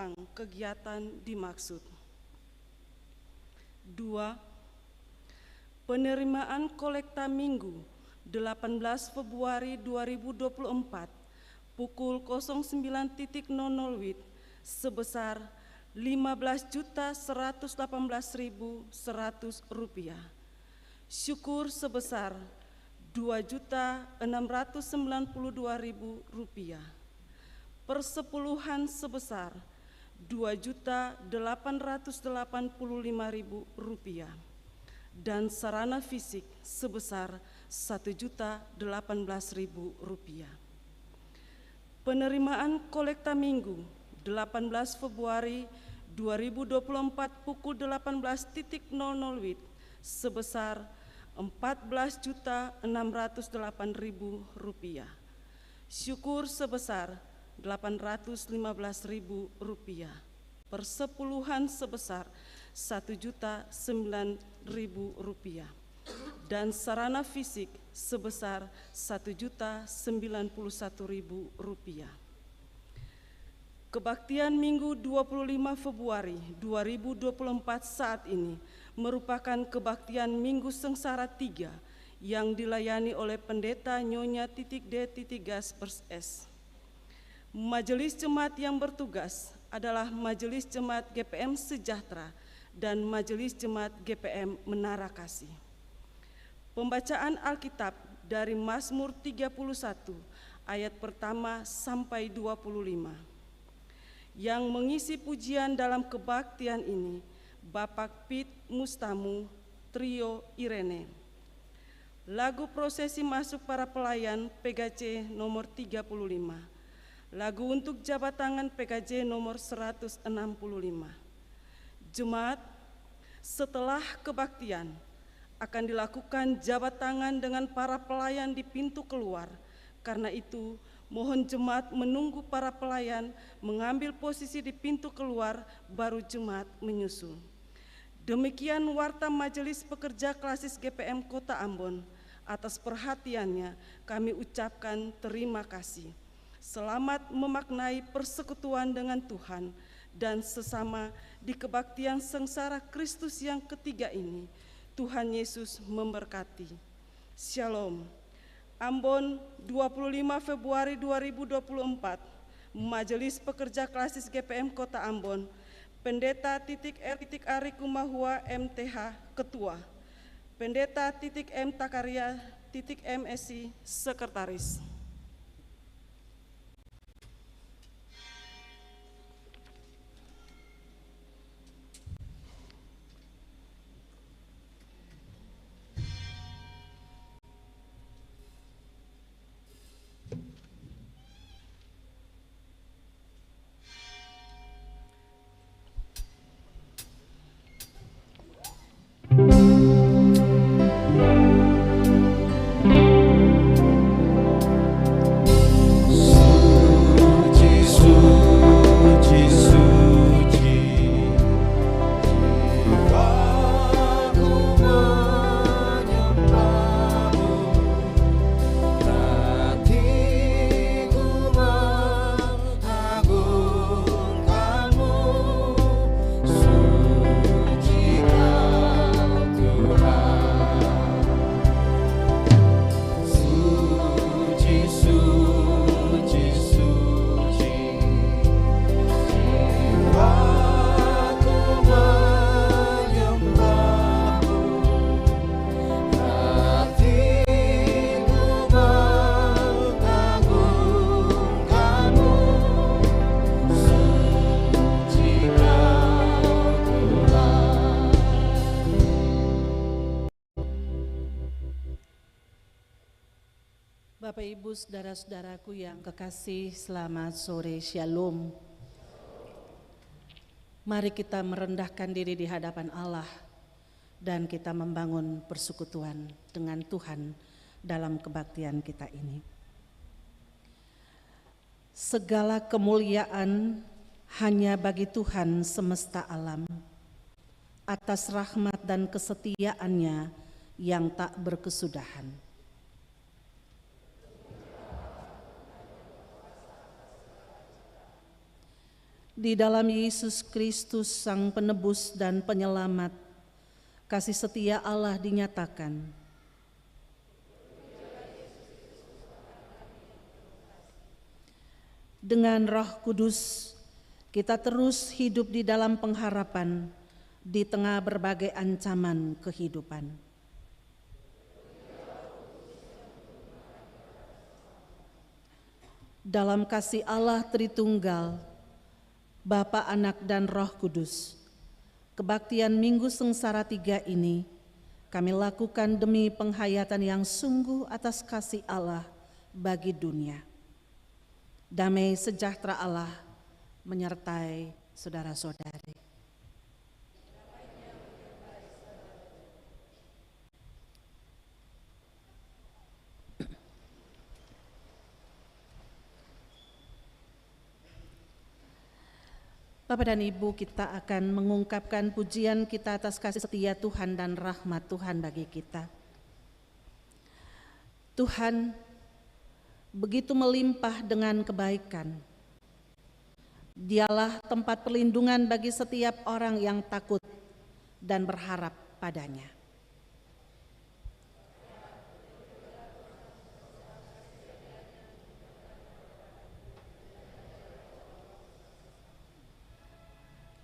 menopang kegiatan dimaksud. 2. Penerimaan kolekta Minggu 18 Februari 2024 pukul 09.00 WIB sebesar Rp15.118.100. Syukur sebesar Rp2.692.000. Persepuluhan sebesar Rp2.885.000 dan sarana fisik sebesar Rp1.018.000. Penerimaan kolekta Minggu 18 Februari 2024 pukul 18.00 WIB sebesar Rp14.608.000. Syukur sebesar Rp815.000. Persepuluhan sebesar Rp1.009.000 dan sarana fisik sebesar Rp1.091.000. Kebaktian Minggu 25 Februari 2024 saat ini merupakan kebaktian Minggu Sengsara 3 yang dilayani oleh Pendeta Nyonya D. Gaspers S. Majelis Jemaat yang bertugas adalah Majelis Jemaat GPM Sejahtera dan Majelis Jemaat GPM Menara Kasih. Pembacaan Alkitab dari Mazmur 31 ayat pertama sampai 25. Yang mengisi pujian dalam kebaktian ini Bapak Pit Mustamu, Trio Irene. Lagu prosesi masuk para pelayan PGJ nomor 35. Lagu untuk jabat tangan PKJ nomor 165. Jemaat, setelah kebaktian akan dilakukan jabat tangan dengan para pelayan di pintu keluar. Karena itu, mohon jemaat menunggu para pelayan mengambil posisi di pintu keluar, baru jemaat menyusul. Demikian warta Majelis Pekerja Klasis GPM Kota Ambon. Atas perhatiannya kami ucapkan terima kasih. Selamat memaknai persekutuan dengan Tuhan dan sesama di kebaktian sengsara Kristus yang ketiga ini. Tuhan Yesus memberkati. Shalom. Ambon, 25 Februari 2024. Majelis Pekerja Klasis GPM Kota Ambon. Pendeta R. Kumahua MTH Ketua. Pendeta M. Takaria MSI Sekretaris. Bapak Ibu saudara-saudaraku yang kekasih, selamat sore, shalom. Mari kita merendahkan diri di hadapan Allah dan kita membangun persekutuan dengan Tuhan dalam kebaktian kita ini. Segala kemuliaan hanya bagi Tuhan semesta alam, atas rahmat dan kesetiaannya yang tak berkesudahan. Di dalam Yesus Kristus Sang Penebus dan Penyelamat, kasih setia Allah dinyatakan. Dengan Roh Kudus, kita terus hidup di dalam pengharapan di tengah berbagai ancaman kehidupan. Dalam kasih Allah Tritunggal, Bapa, Anak, dan Roh Kudus, kebaktian Minggu Sengsara 3 ini kami lakukan demi penghayatan yang sungguh atas kasih Allah bagi dunia. Damai sejahtera Allah menyertai saudara-saudari. Bapak dan Ibu, kita akan mengungkapkan pujian kita atas kasih setia Tuhan dan rahmat Tuhan bagi kita. Tuhan begitu melimpah dengan kebaikan. Dialah tempat perlindungan bagi setiap orang yang takut dan berharap padanya.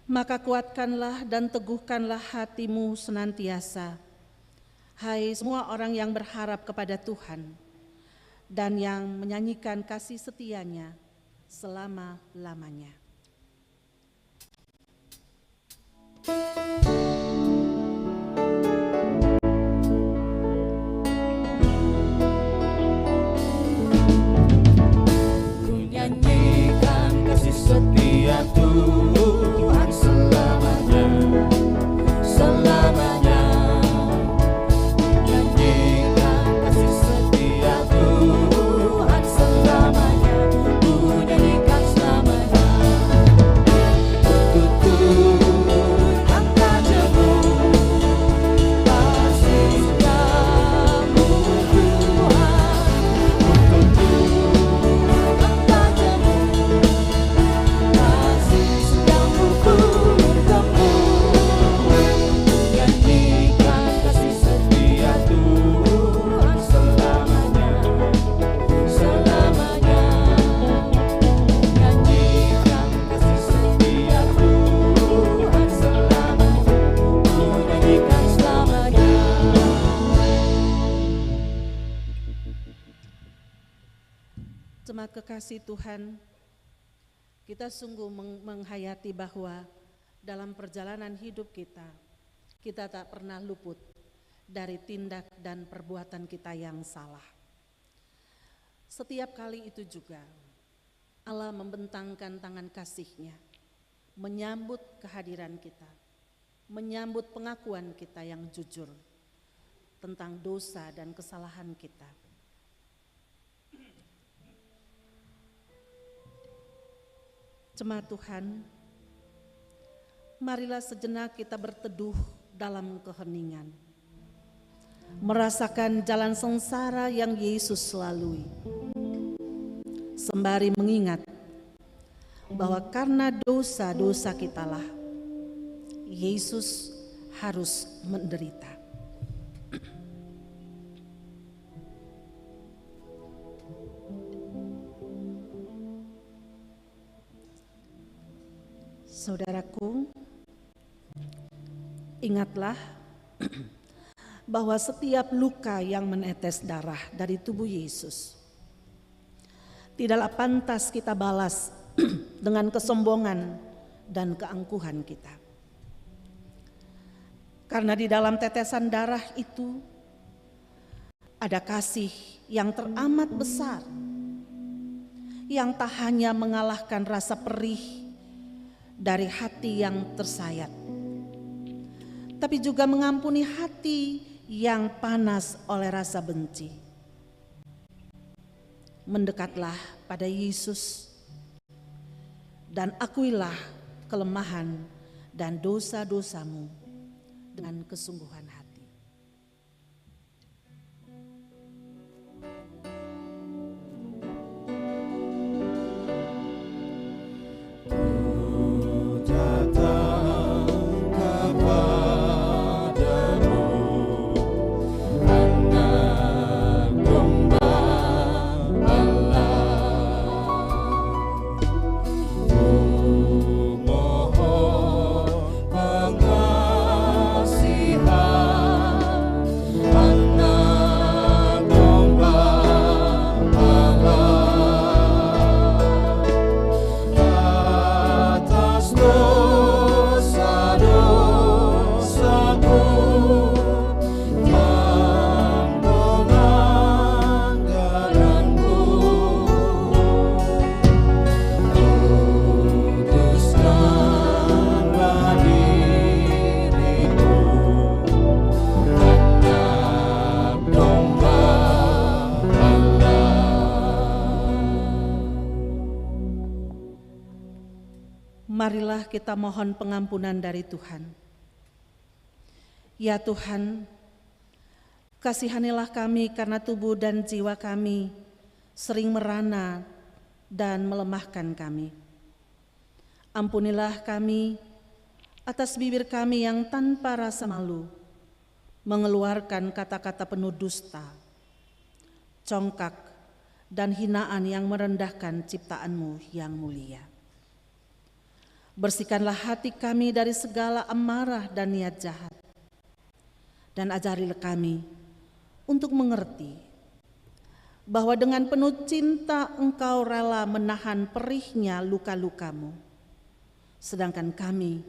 Maka kuatkanlah dan teguhkanlah hatimu senantiasa, hai semua orang yang berharap kepada Tuhan dan yang menyanyikan kasih setianya selama-lamanya. Ku nyanyikan kasih setia Tuhan selamanya, selamanya. Nyanyikan kasih setia Tuhan selamanya, ku nyanyikan selamanya. Tutur kata jemu, kasih setiamu Tuhan. Tutur kata jemu, kasih setiamu untukku. Nyanyikan kasih setia Tuhan selamanya, selamanya. Nyanyikan kasih setia Tuhan selamanya, ku nyanyikan selamanya. Jemaat kekasih Tuhan, kita sungguh menghayati bahwa dalam perjalanan hidup kita tak pernah luput dari tindak dan perbuatan kita yang salah. Setiap kali itu juga Allah membentangkan tangan kasih-Nya, menyambut kehadiran kita, menyambut pengakuan kita yang jujur tentang dosa dan kesalahan kita. Jemaat Tuhan, marilah sejenak kita berteduh dalam keheningan, merasakan jalan sengsara yang Yesus lalui, sembari mengingat bahwa karena dosa-dosa kitalah Yesus harus menderita. Saudaraku, ingatlah bahwa setiap luka yang menetes darah dari tubuh Yesus tidaklah pantas kita balas dengan kesombongan dan keangkuhan kita. Karena di dalam tetesan darah itu ada kasih yang teramat besar, yang tak hanya mengalahkan rasa perih dari hati yang tersayat, tapi juga mengampuni hati yang panas oleh rasa benci. Mendekatlah pada Yesus dan akuilah kelemahan dan dosa-dosamu dengan kesungguhan hati. Marilah kita mohon pengampunan dari Tuhan. Ya Tuhan, kasihanilah kami karena tubuh dan jiwa kami sering merana dan melemahkan kami. Ampunilah kami atas bibir kami yang tanpa rasa malu mengeluarkan kata-kata penuh dusta, congkak, dan hinaan yang merendahkan ciptaan-Mu yang mulia. Bersihkanlah hati kami dari segala amarah dan niat jahat, dan ajarilah kami untuk mengerti bahwa dengan penuh cinta Engkau rela menahan perihnya luka-luka-Mu, sedangkan kami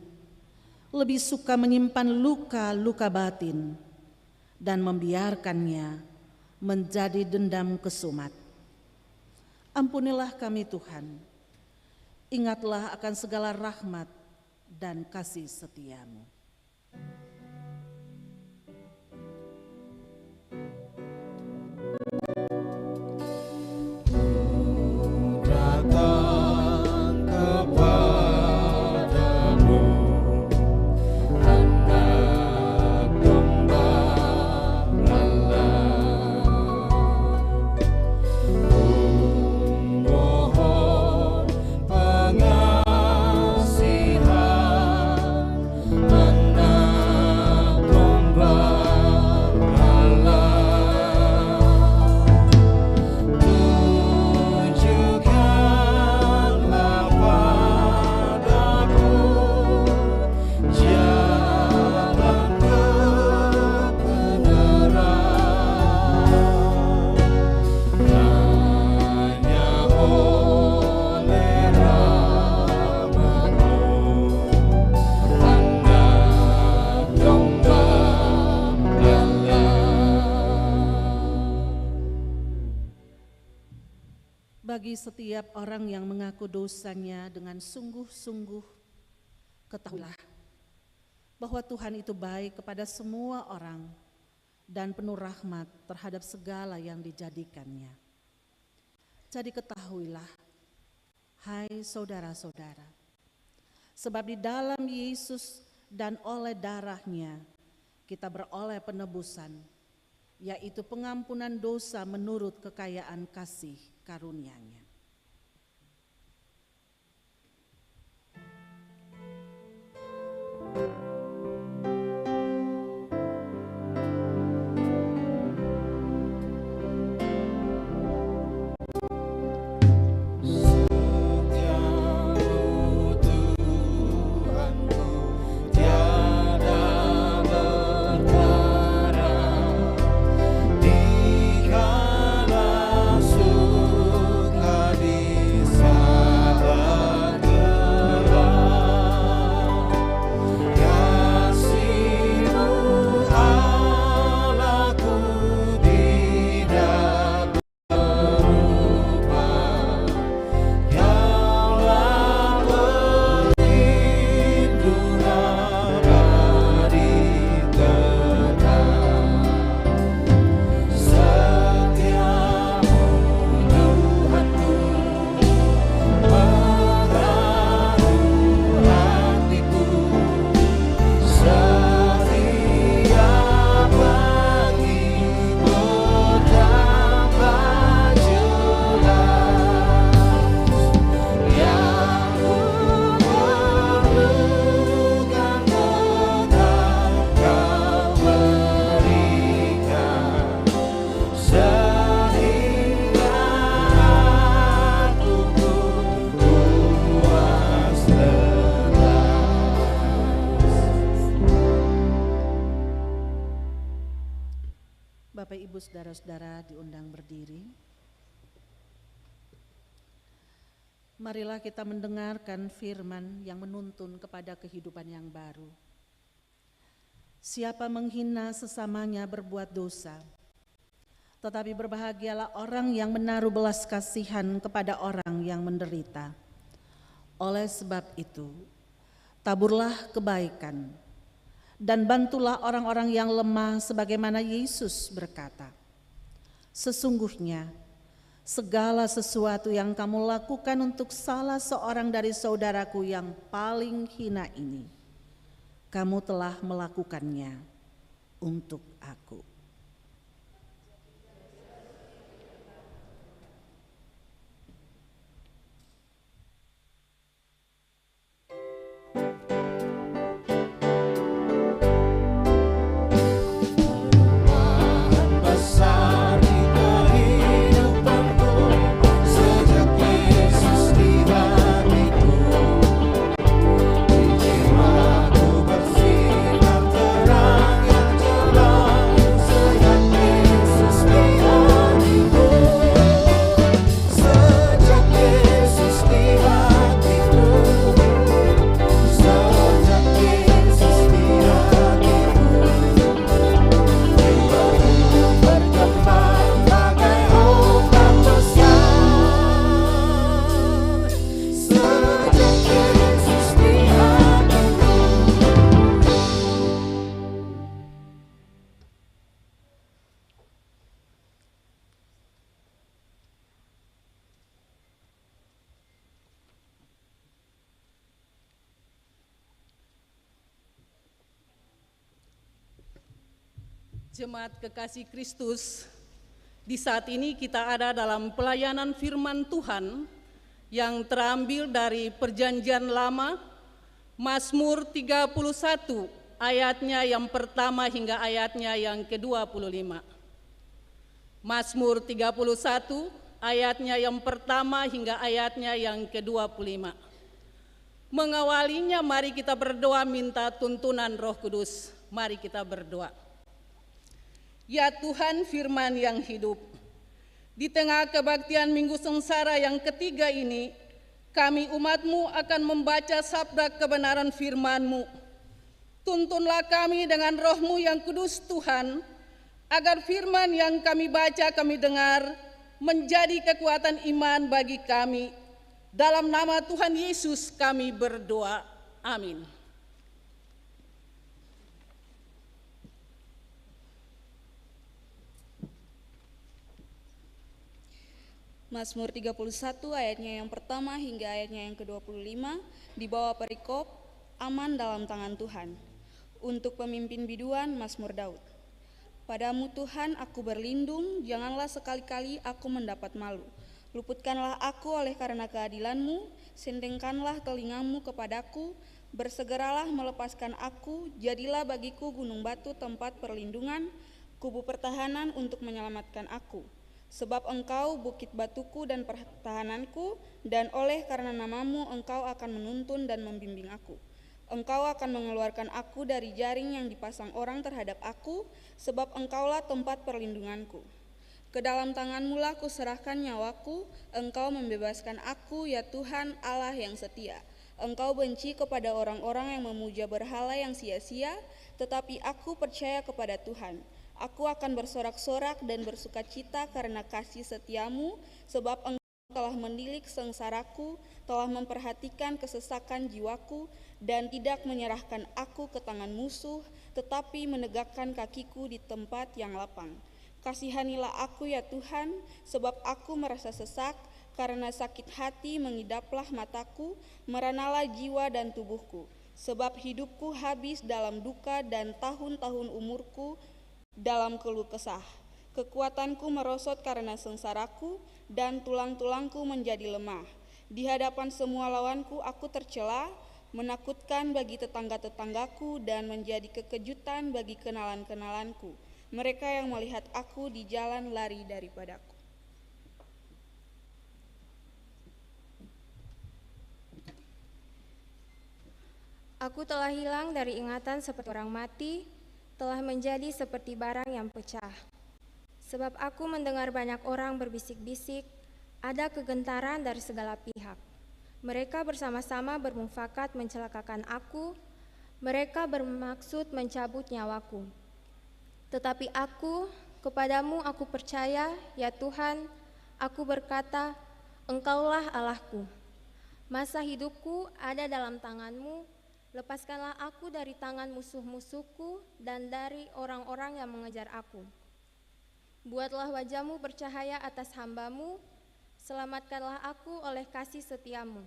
lebih suka menyimpan luka-luka batin dan membiarkannya menjadi dendam kesumat. Ampunilah kami Tuhan, ingatlah akan segala rahmat dan kasih setia-Mu. Datang kepadamu, Anak Domba Allah. Mohon pengasihan, Anak Domba Allah. Tunjukkanlah padaku jalan kebenaran. Hanya oleh rahmat-Mu, Anak Domba Allah. Bagi setiap orang yang mengaku dosanya dengan sungguh-sungguh, ketahuilah bahwa Tuhan itu baik kepada semua orang dan penuh rahmat terhadap segala yang dijadikannya. Jadi ketahuilah, hai saudara-saudara, sebab di dalam Yesus dan oleh darah-Nya kita beroleh penebusan, yaitu pengampunan dosa menurut kekayaan kasih karunia-Nya. Setiamu Tuhanku tiada bertara, dikala suka di saat gelap. Kasih-Mu Allahku tidak berubah. Kaulah pelindung abadi tetap. Setiamu Tuhanku meramu hatiku, setiap pagi betapa jelas. Yang ku perlukan tetap Kau berikan, sehingga aku pun puas lekas. Bapak Ibu saudara-saudara diundang berdiri. Marilah kita mendengarkan firman yang menuntun kepada kehidupan yang baru. Siapa menghina sesamanya berbuat dosa, tetapi berbahagialah orang yang menaruh belas kasihan kepada orang yang menderita. Oleh sebab itu, taburlah kebaikan dan bantulah orang-orang yang lemah sebagaimana Yesus berkata, sesungguhnya segala sesuatu yang kamu lakukan untuk salah seorang dari saudaraku yang paling hina ini, kamu telah melakukannya untuk aku. Besar di kehidupanku, sejak Yesus di hatiku, di jiwaku bersinar terang yang jelas. Sejak Yesus di hatiku, sejak Yesus di hatiku, sejak Yesus di hatiku. Berkembang bagai ombak besar, sejak Yesus di hatiku. Jemaat kekasih Kristus, di saat ini kita ada dalam pelayanan firman Tuhan yang terambil dari Perjanjian Lama, Mazmur 31 ayatnya yang pertama hingga ayatnya yang ke-25. Mazmur 31 ayatnya yang pertama hingga ayatnya yang ke-25. Mengawalinya, mari kita berdoa minta tuntunan Roh Kudus. Mari kita berdoa. Ya Tuhan firman yang hidup, di tengah kebaktian Minggu Sengsara yang ketiga ini, kami umat-Mu akan membaca sabda kebenaran firman-Mu. Tuntunlah kami dengan Roh-Mu yang kudus Tuhan, agar firman yang kami baca, kami dengar, menjadi kekuatan iman bagi kami. Dalam nama Tuhan Yesus kami berdoa. Amin. Mazmur 31 ayatnya yang pertama hingga ayatnya yang ke-25 di bawah perikop aman dalam tangan Tuhan. Untuk pemimpin biduan Mazmur Daud. Padamu Tuhan aku berlindung, janganlah sekali-kali aku mendapat malu. Luputkanlah aku oleh karena keadilan-Mu, sentengkanlah telingamu kepadaku, bersegeralah melepaskan aku, jadilah bagiku gunung batu tempat perlindungan, kubu pertahanan untuk menyelamatkan aku. Sebab Engkau bukit batuku dan pertahananku, dan oleh karena nama-Mu Engkau akan menuntun dan membimbing aku. Engkau akan mengeluarkan aku dari jaring yang dipasang orang terhadap aku, sebab Engkaulah tempat perlindunganku. Ke dalam tangan-Mu lah kuserahkan nyawaku, Engkau membebaskan aku, ya Tuhan Allah yang setia. Engkau benci kepada orang-orang yang memuja berhala yang sia-sia, tetapi aku percaya kepada Tuhan. Aku akan bersorak-sorak dan bersukacita karena kasih setia-Mu, sebab Engkau telah mendilik sengsaraku, telah memperhatikan kesesakan jiwaku, dan tidak menyerahkan aku ke tangan musuh, tetapi menegakkan kakiku di tempat yang lapang. Kasihanilah aku ya Tuhan, sebab aku merasa sesak, karena sakit hati mengidaplah mataku, meranalah jiwa dan tubuhku. Sebab hidupku habis dalam duka dan tahun-tahun umurku dalam keluh kesah. Kekuatanku merosot karena sengsaraku, dan tulang-tulangku menjadi lemah. Di hadapan semua lawanku aku tercela, menakutkan bagi tetangga-tetanggaku, dan menjadi kekejutan bagi kenalan-kenalanku. Mereka yang melihat aku di jalan lari daripadaku. Aku telah hilang dari ingatan seperti orang mati, telah menjadi seperti barang yang pecah. Sebab aku mendengar banyak orang berbisik-bisik, ada kegentaran dari segala pihak. Mereka bersama-sama bermufakat mencelakakan aku, mereka bermaksud mencabut nyawaku. Tetapi aku, kepadamu aku percaya, ya Tuhan, aku berkata, Engkaulah Allahku. Masa hidupku ada dalam tangan-Mu, lepaskanlah aku dari tangan musuh-musuhku dan dari orang-orang yang mengejar aku. Buatlah wajah-Mu bercahaya atas hamba-Mu, Selamatkanlah aku oleh kasih setiamu.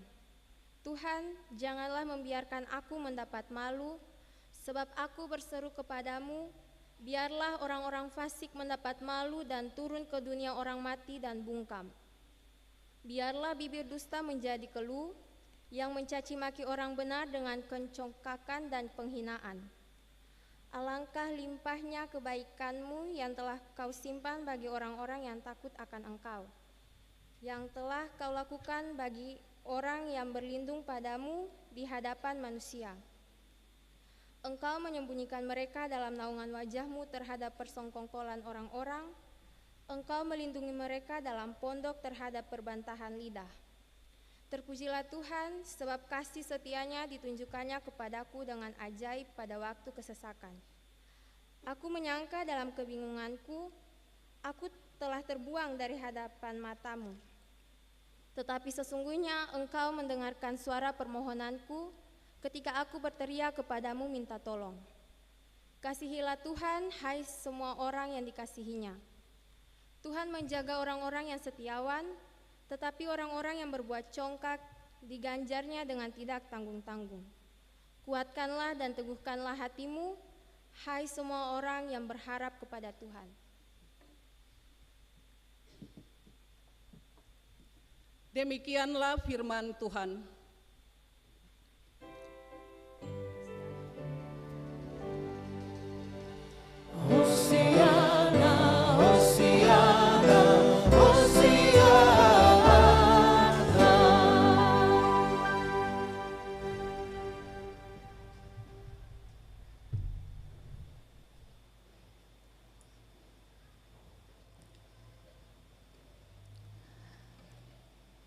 Tuhan, janganlah membiarkan aku mendapat malu, sebab aku berseru kepadamu, biarlah orang-orang fasik mendapat malu dan turun ke dunia orang mati dan bungkam. Biarlah bibir dusta menjadi keluh, yang mencaci maki orang benar dengan kencongkakan dan penghinaan. Alangkah limpahnya kebaikanmu yang telah kau simpan bagi orang-orang yang takut akan engkau, yang telah kau lakukan bagi orang yang berlindung padamu di hadapan manusia. Engkau menyembunyikan mereka dalam naungan wajahmu terhadap persongkongkolan orang-orang. Engkau melindungi mereka dalam pondok terhadap perbantahan lidah. Terpujilah Tuhan, sebab kasih setianya ditunjukkannya kepadaku dengan ajaib pada waktu kesesakan. Aku menyangka dalam kebingunganku, aku telah terbuang dari hadapan matamu. Tetapi sesungguhnya engkau mendengarkan suara permohonanku ketika aku berteriak kepadamu minta tolong. Kasihilah Tuhan, hai semua orang yang dikasihinya. Tuhan menjaga orang-orang yang setiawan, tetapi orang-orang yang berbuat congkak diganjarnya dengan tidak tanggung-tanggung. Kuatkanlah dan teguhkanlah hatimu, hai semua orang yang berharap kepada Tuhan. Demikianlah firman Tuhan. Hosiana, Hosiana, Hosiana.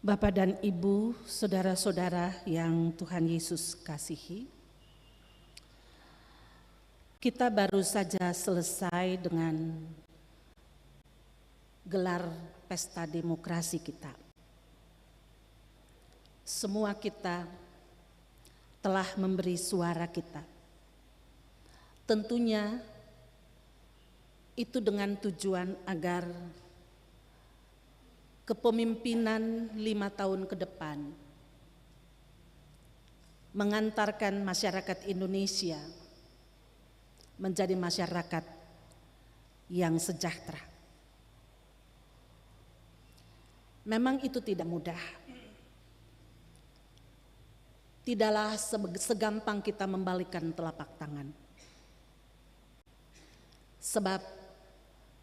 Bapak dan Ibu, saudara-saudara yang Tuhan Yesus kasihi, kita baru saja selesai dengan gelar pesta demokrasi kita. Semua kita telah memberi suara kita. Tentunya itu dengan tujuan agar kepemimpinan 5 tahun ke depan mengantarkan masyarakat Indonesia menjadi masyarakat yang sejahtera. Memang itu tidak mudah. Tidaklah segampang kita membalikkan telapak tangan. Sebab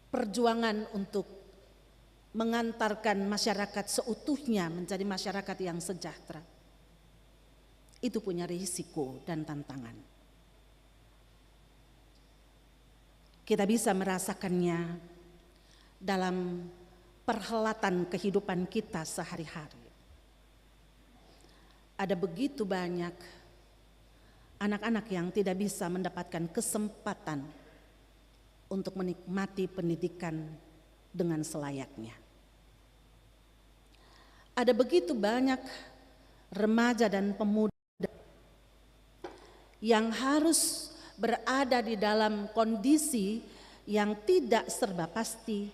perjuangan untuk mengantarkan masyarakat seutuhnya menjadi masyarakat yang sejahtera itu punya risiko dan tantangan. Kita bisa merasakannya dalam perhelatan kehidupan kita sehari-hari. Ada begitu banyak anak-anak yang tidak bisa mendapatkan kesempatan untuk menikmati pendidikan dengan selayaknya. Ada begitu banyak remaja dan pemuda yang harus berada di dalam kondisi yang tidak serba pasti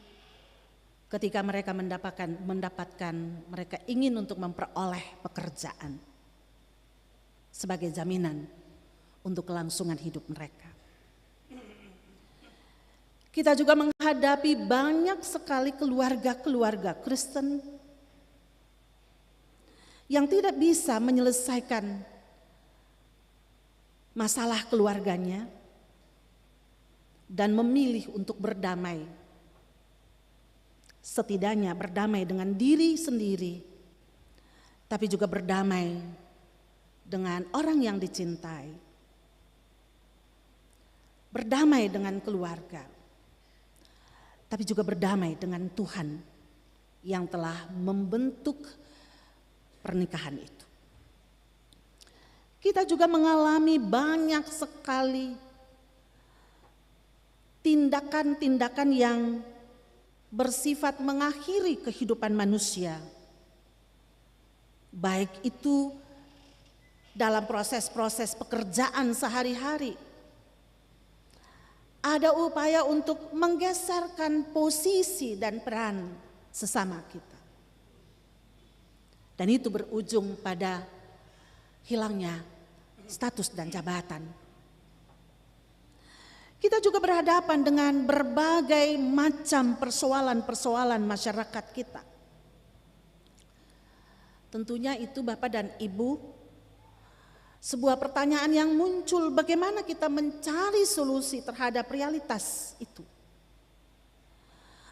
ketika mereka mendapatkan mereka ingin untuk memperoleh pekerjaan sebagai jaminan untuk kelangsungan hidup mereka. Kita juga menghadapi banyak sekali keluarga-keluarga Kristen yang tidak bisa menyelesaikan masalah keluarganya dan memilih untuk berdamai. Setidaknya berdamai dengan diri sendiri, tapi juga berdamai dengan orang yang dicintai. Berdamai dengan keluarga, tapi juga berdamai dengan Tuhan yang telah membentuk pernikahan itu. Kita juga mengalami banyak sekali tindakan-tindakan yang bersifat mengakhiri kehidupan manusia. Baik itu dalam proses-proses pekerjaan sehari-hari. Ada upaya untuk menggeserkan posisi dan peran sesama kita. Dan itu berujung pada hilangnya status dan jabatan. Kita juga berhadapan dengan berbagai macam persoalan-persoalan masyarakat kita. Tentunya itu Bapak dan Ibu, sebuah pertanyaan yang muncul, bagaimana kita mencari solusi terhadap realitas itu?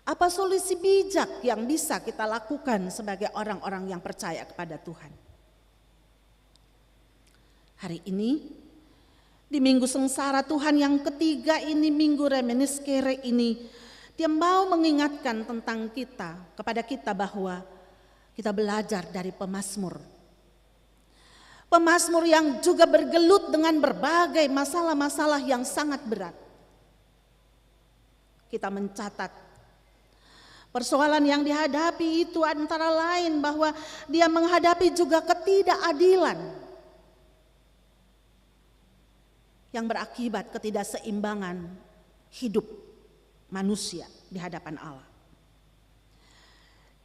Apa solusi bijak yang bisa kita lakukan sebagai orang-orang yang percaya kepada Tuhan? Hari ini, di Minggu Sengsara Tuhan yang ketiga ini, Minggu Reminiscere ini, Dia mau mengingatkan tentang kita, kepada kita bahwa kita belajar dari pemazmur. Pemazmur yang juga bergelut dengan berbagai masalah-masalah yang sangat berat. Kita mencatat persoalan yang dihadapi itu antara lain bahwa dia menghadapi juga ketidakadilan yang berakibat ketidakseimbangan hidup manusia di hadapan Allah.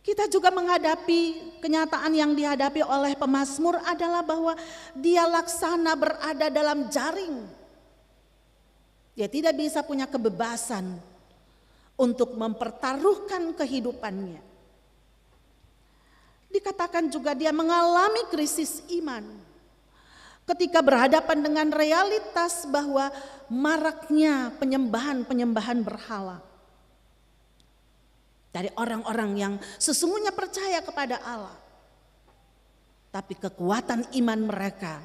Kita juga menghadapi kenyataan yang dihadapi oleh pemazmur adalah bahwa dia laksana berada dalam jaring. Dia tidak bisa punya kebebasan untuk mempertaruhkan kehidupannya. Dikatakan juga dia mengalami krisis iman ketika berhadapan dengan realitas bahwa maraknya penyembahan-penyembahan berhala dari orang-orang yang sesungguhnya percaya kepada Allah. Tapi kekuatan iman mereka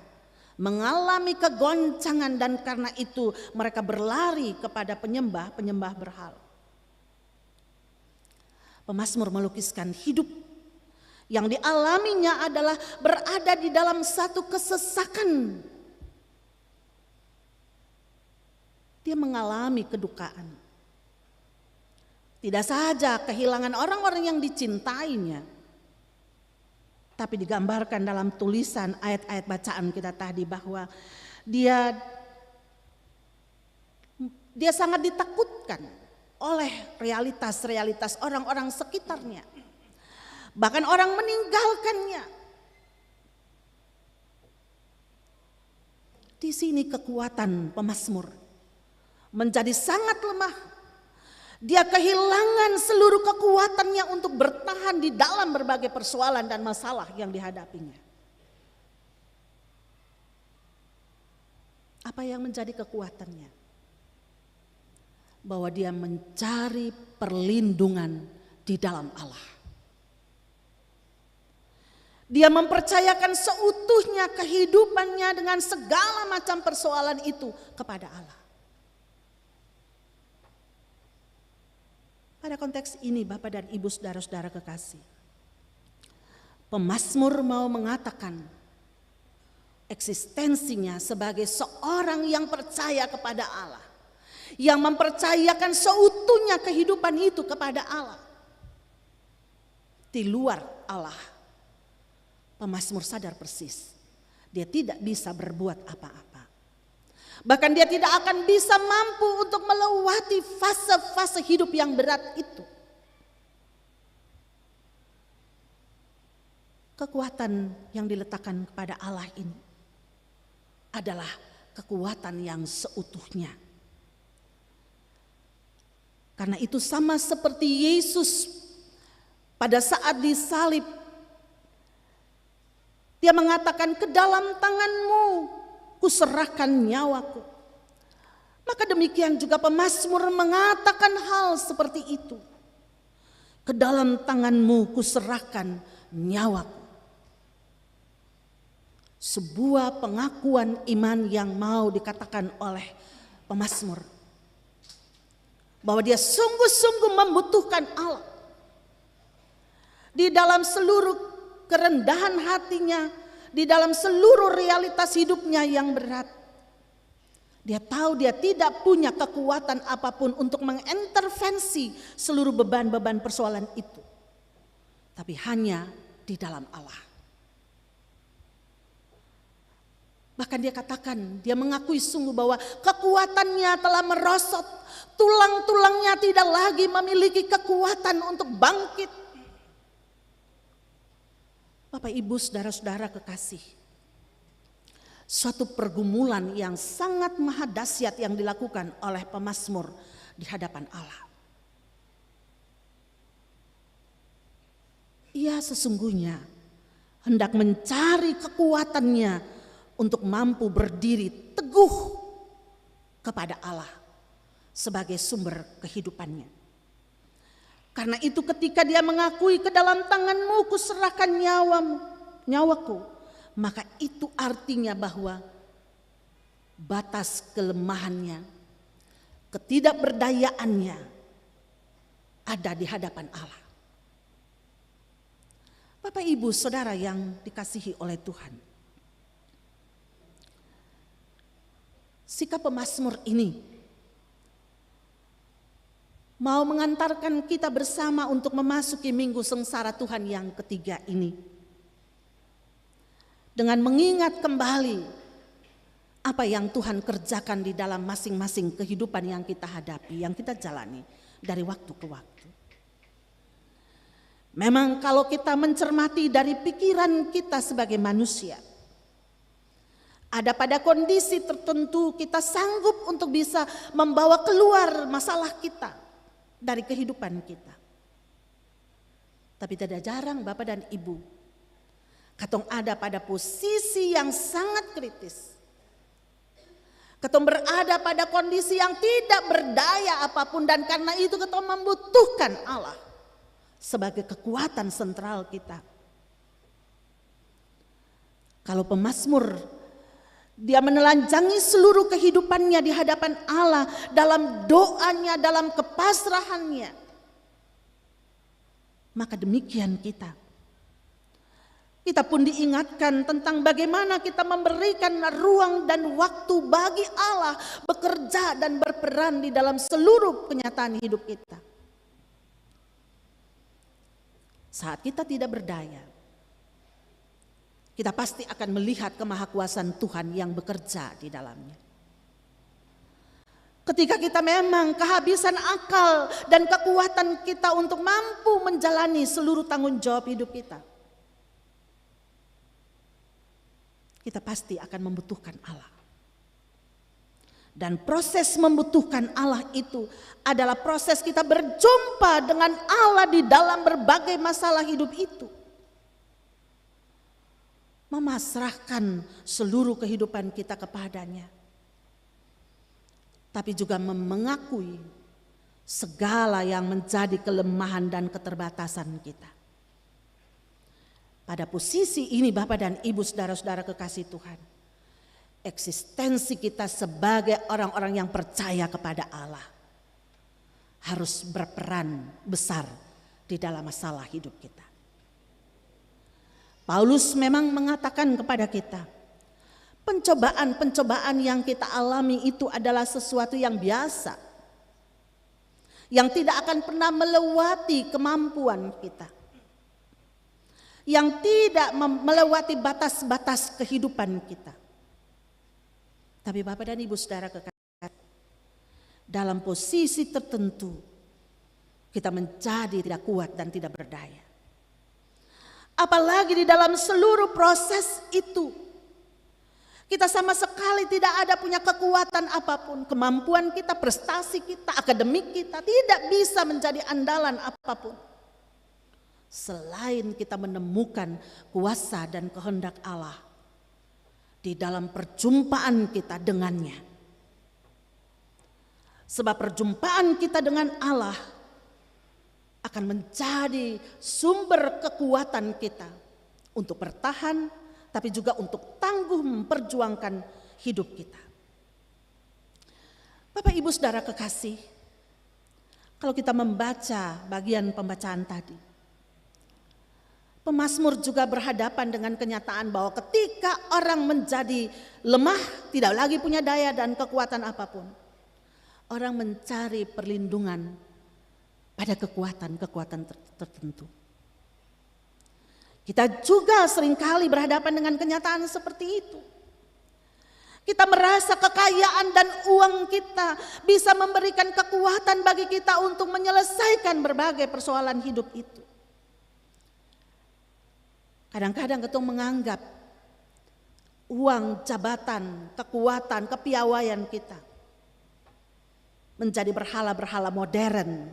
mengalami kegoncangan dan karena itu mereka berlari kepada penyembah-penyembah berhala. Pemazmur melukiskan hidup yang dialaminya adalah berada di dalam satu kesesakan. Dia mengalami kedukaan. Tidak saja kehilangan orang-orang yang dicintainya, tapi digambarkan dalam tulisan ayat-ayat bacaan kita tadi bahwa dia sangat ditakutkan oleh realitas-realitas orang-orang sekitarnya. Bahkan orang meninggalkannya. Di sini kekuatan pemazmur menjadi sangat lemah. Dia kehilangan seluruh kekuatannya untuk bertahan di dalam berbagai persoalan dan masalah yang dihadapinya. Apa yang menjadi kekuatannya? Bahwa dia mencari perlindungan di dalam Allah. Dia mempercayakan seutuhnya kehidupannya dengan segala macam persoalan itu kepada Allah. Pada konteks ini Bapak dan Ibu saudara-saudara kekasih, pemazmur mau mengatakan eksistensinya sebagai seorang yang percaya kepada Allah, yang mempercayakan seutuhnya kehidupan itu kepada Allah. Di luar Allah, pemazmur sadar persis, dia tidak bisa berbuat apa-apa. Bahkan dia tidak akan bisa mampu untuk melewati fase-fase hidup yang berat itu. Kekuatan yang diletakkan kepada Allah ini adalah kekuatan yang seutuhnya. Karena itu sama seperti Yesus pada saat disalib, dia mengatakan, ke dalam tanganmu kuserahkan nyawaku. Maka demikian juga pemazmur mengatakan hal seperti itu. Ke dalam tanganmu kuserahkan nyawaku. Sebuah pengakuan iman yang mau dikatakan oleh pemazmur. Bahwa dia sungguh-sungguh membutuhkan Allah. Di dalam seluruh kerendahan hatinya, di dalam seluruh realitas hidupnya yang berat. Dia tahu dia tidak punya kekuatan apapun untuk mengintervensi seluruh beban-beban persoalan itu. Tapi hanya di dalam Allah. Bahkan dia katakan, dia mengakui sungguh bahwa kekuatannya telah merosot. Tulang-tulangnya tidak lagi memiliki kekuatan untuk bangkit. Bapak, Ibu, saudara-saudara kekasih, suatu pergumulan yang sangat maha dahsyat yang dilakukan oleh pemazmur di hadapan Allah. Ia sesungguhnya hendak mencari kekuatannya untuk mampu berdiri teguh kepada Allah sebagai sumber kehidupannya. Karena itu ketika dia mengakui, ke dalam tanganmu kuserahkan nyawaku, maka itu artinya bahwa batas kelemahannya, ketidakberdayaannya ada di hadapan Allah. Bapak, Ibu, saudara yang dikasihi oleh Tuhan, sikap pemazmur ini mau mengantarkan kita bersama untuk memasuki minggu sengsara Tuhan yang ketiga ini, dengan mengingat kembali apa yang Tuhan kerjakan di dalam masing-masing kehidupan yang kita hadapi, yang kita jalani dari waktu ke waktu. Memang kalau kita mencermati dari pikiran kita sebagai manusia, ada pada kondisi tertentu kita sanggup untuk bisa membawa keluar masalah kita dari kehidupan kita. Tapi tidak jarang Bapak dan Ibu, katong ada pada posisi yang sangat kritis. Katong berada pada kondisi yang tidak berdaya apapun, dan karena itu katong membutuhkan Allah sebagai kekuatan sentral kita. Kalau pemazmur, dia menelanjangi seluruh kehidupannya di hadapan Allah dalam doanya, dalam kepasrahannya. Maka demikian kita. Kita pun diingatkan tentang bagaimana kita memberikan ruang dan waktu bagi Allah bekerja dan berperan di dalam seluruh kenyataan hidup kita. Saat kita tidak berdaya, kita pasti akan melihat kemahakuasaan Tuhan yang bekerja di dalamnya. Ketika kita memang kehabisan akal dan kekuatan kita untuk mampu menjalani seluruh tanggung jawab hidup kita, kita pasti akan membutuhkan Allah. Dan proses membutuhkan Allah itu adalah proses kita berjumpa dengan Allah di dalam berbagai masalah hidup itu. Memasrahkan seluruh kehidupan kita kepadanya, tapi juga mengakui segala yang menjadi kelemahan dan keterbatasan kita. Pada posisi ini Bapak dan Ibu, saudara-saudara kekasih Tuhan, eksistensi kita sebagai orang-orang yang percaya kepada Allah harus berperan besar di dalam masalah hidup kita. Paulus memang mengatakan kepada kita, pencobaan-pencobaan yang kita alami itu adalah sesuatu yang biasa, yang tidak akan pernah melewati kemampuan kita, yang tidak melewati batas-batas kehidupan kita. Tapi Bapak dan Ibu saudara kekasih, dalam posisi tertentu kita menjadi tidak kuat dan tidak berdaya. Apalagi di dalam seluruh proses itu, kita sama sekali tidak ada punya kekuatan apapun. Kemampuan kita, prestasi kita, akademik kita tidak bisa menjadi andalan apapun, selain kita menemukan kuasa dan kehendak Allah di dalam perjumpaan kita dengannya. Sebab perjumpaan kita dengan Allah akan menjadi sumber kekuatan kita untuk bertahan, tapi juga untuk tangguh memperjuangkan hidup kita. Bapak Ibu saudara kekasih, kalau kita membaca bagian pembacaan tadi, pemazmur juga berhadapan dengan kenyataan bahwa ketika orang menjadi lemah, tidak lagi punya daya dan kekuatan apapun, orang mencari perlindungan pada kekuatan-kekuatan tertentu. Kita juga seringkali berhadapan dengan kenyataan seperti itu. Kita merasa kekayaan dan uang kita bisa memberikan kekuatan bagi kita untuk menyelesaikan berbagai persoalan hidup itu. Kadang-kadang ketong menganggap uang, jabatan, kekuatan, kepiawaian kita menjadi berhala-berhala modern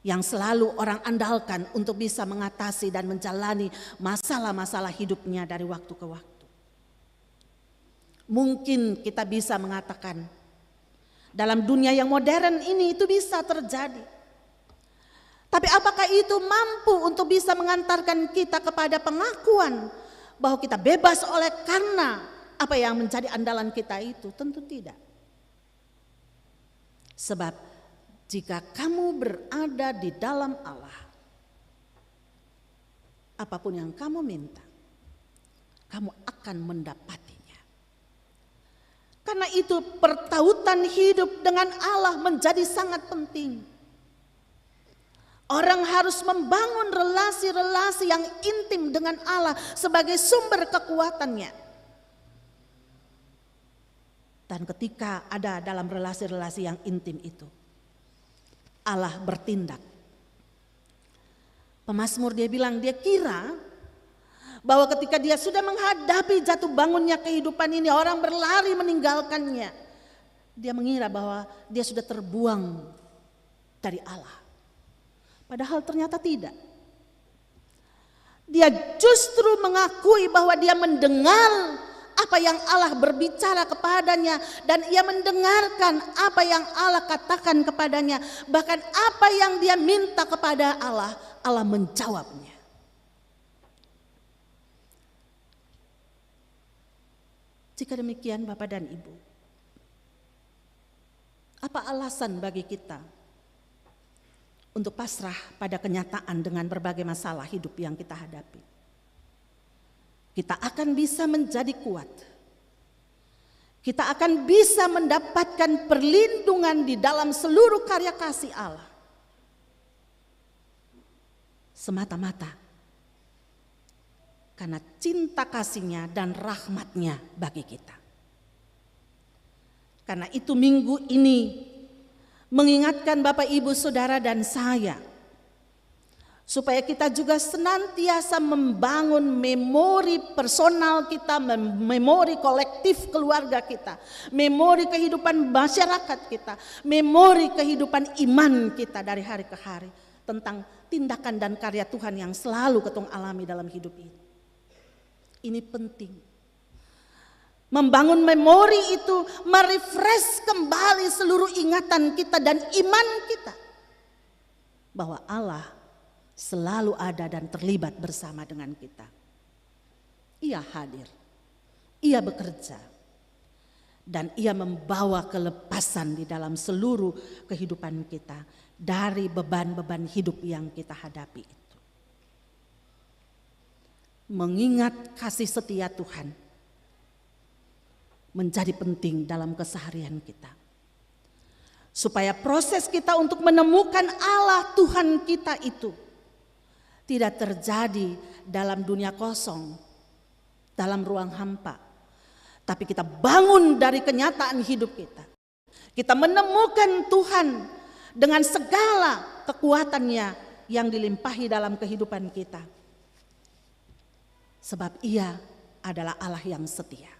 yang selalu orang andalkan untuk bisa mengatasi dan menjalani masalah-masalah hidupnya dari waktu ke waktu. Mungkin kita bisa mengatakan dalam dunia yang modern ini itu bisa terjadi. Tapi apakah itu mampu untuk bisa mengantarkan kita kepada pengakuan bahwa kita bebas oleh karena apa yang menjadi andalan kita itu? Tentu tidak. Sebab jika kamu berada di dalam Allah, apapun yang kamu minta, kamu akan mendapatinya. Karena itu pertautan hidup dengan Allah menjadi sangat penting. Orang harus membangun relasi-relasi yang intim dengan Allah sebagai sumber kekuatannya. Dan ketika ada dalam relasi-relasi yang intim itu, Allah bertindak. Pemazmur dia bilang, dia kira bahwa ketika dia sudah menghadapi jatuh bangunnya kehidupan ini, orang berlari meninggalkannya. Dia mengira bahwa dia sudah terbuang dari Allah. Padahal ternyata tidak. Dia justru mengakui bahwa dia mendengar apa yang Allah berbicara kepadanya, dan ia mendengarkan apa yang Allah katakan kepadanya. Bahkan apa yang dia minta kepada Allah, Allah menjawabnya. Jika demikian Bapak dan Ibu, apa alasan bagi kita untuk pasrah pada kenyataan dengan berbagai masalah hidup yang kita hadapi? Kita akan bisa menjadi kuat. Kita akan bisa mendapatkan perlindungan di dalam seluruh karya kasih Allah. Semata-mata karena cinta kasih-Nya dan rahmat-Nya bagi kita. Karena itu minggu ini mengingatkan Bapak, Ibu, Saudara dan saya, supaya kita juga senantiasa membangun memori personal kita, memori kolektif keluarga kita, memori kehidupan masyarakat kita, memori kehidupan iman kita dari hari ke hari, tentang tindakan dan karya Tuhan yang selalu ketong alami dalam hidup ini. Ini penting. Membangun memori itu merefresh kembali seluruh ingatan kita dan iman kita bahwa Allah selalu ada dan terlibat bersama dengan kita. Ia hadir, Ia bekerja, dan Ia membawa kelepasan di dalam seluruh kehidupan kita dari beban-beban hidup yang kita hadapi itu. Mengingat kasih setia Tuhan menjadi penting dalam keseharian kita, supaya proses kita untuk menemukan Allah Tuhan kita itu tidak terjadi dalam dunia kosong, dalam ruang hampa, tapi kita bangun dari kenyataan hidup kita. Kita menemukan Tuhan dengan segala kekuatannya yang dilimpahi dalam kehidupan kita, sebab Ia adalah Allah yang setia.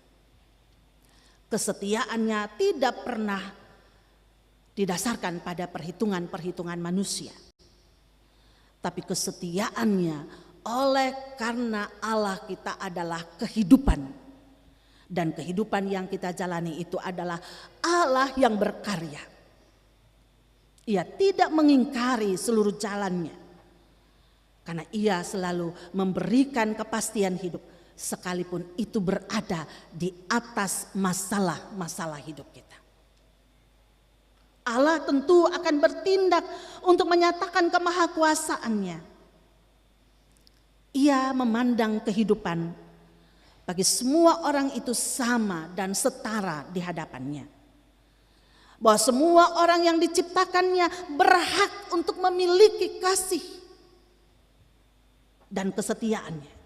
Kesetiaannya tidak pernah didasarkan pada perhitungan-perhitungan manusia, tapi kesetiaannya oleh karena Allah kita adalah kehidupan, dan kehidupan yang kita jalani itu adalah Allah yang berkarya. Ia tidak mengingkari seluruh jalannya, karena Ia selalu memberikan kepastian hidup, sekalipun itu berada di atas masalah-masalah hidup kita. Allah tentu akan bertindak untuk menyatakan kemahakuasaannya. Ia memandang kehidupan bagi semua orang itu sama dan setara di hadapannya. Bahwa semua orang yang diciptakannya berhak untuk memiliki kasih dan kesetiaannya.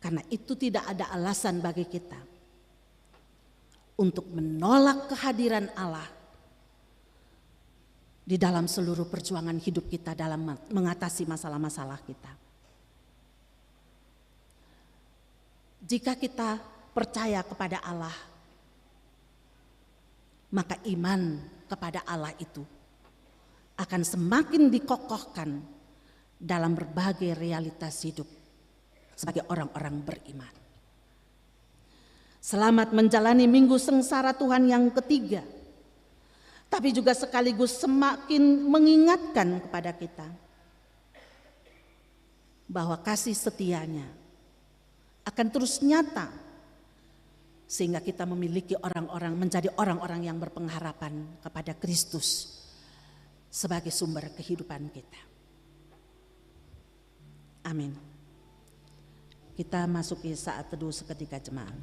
Karena itu tidak ada alasan bagi kita untuk menolak kehadiran Allah di dalam seluruh perjuangan hidup kita dalam mengatasi masalah-masalah kita. Jika kita percaya kepada Allah, maka iman kepada Allah itu akan semakin dikokohkan dalam berbagai realitas hidup sebagai orang-orang beriman. Selamat menjalani minggu sengsara Tuhan yang ketiga, tapi juga sekaligus semakin mengingatkan kepada kita bahwa kasih setianya akan terus nyata, sehingga kita memiliki menjadi orang-orang yang berpengharapan kepada Kristus sebagai sumber kehidupan kita. Amin. Kita masuki saat teduh seketika jemaat.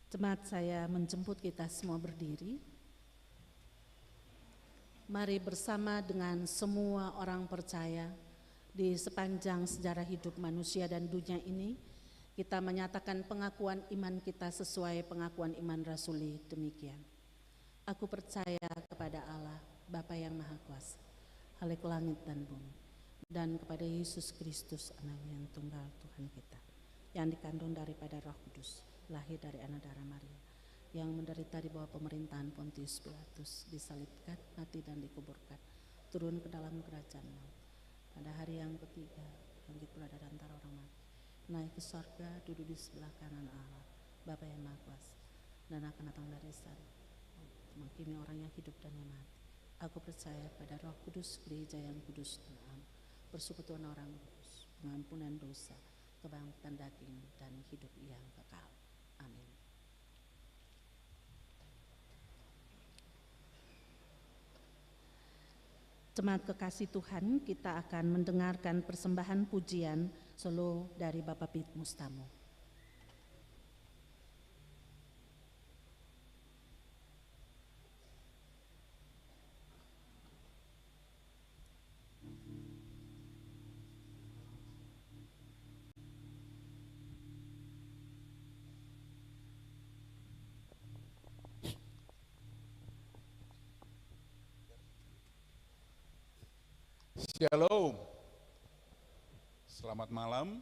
Jemaat, saya menjemput kita semua berdiri. Mari bersama dengan semua orang percaya di sepanjang sejarah hidup manusia dan dunia ini, kita menyatakan pengakuan iman kita sesuai pengakuan iman rasuli demikian. Aku percaya kepada Allah, Bapa yang Maha Kuasa, Khalik langit dan bumi, dan kepada Yesus Kristus, Anak yang tunggal Tuhan kita, yang dikandung daripada Roh Kudus, lahir dari anak darah Maria, yang menderita di bawah pemerintahan Pontius Pilatus, disalibkan, mati dan dikuburkan, turun ke dalam kerajaan maut. Pada hari yang ketiga, bangkit pula dari antara orang mati, naik ke sorga, duduk di sebelah kanan Allah, Bapa yang Maha Kuasa, dan akan datang dari sana menghakimi orang yang hidup dan yang mati. Aku percaya pada Roh Kudus, gereja yang kudus dan am, persekutuan orang kudus, pengampunan dosa, kebangkitan daging, dan hidup yang kekal. Amin. Jemaat kekasih Tuhan, kita akan mendengarkan persembahan pujian solo dari Bapak Pit Mustamo. Shalom, selamat malam.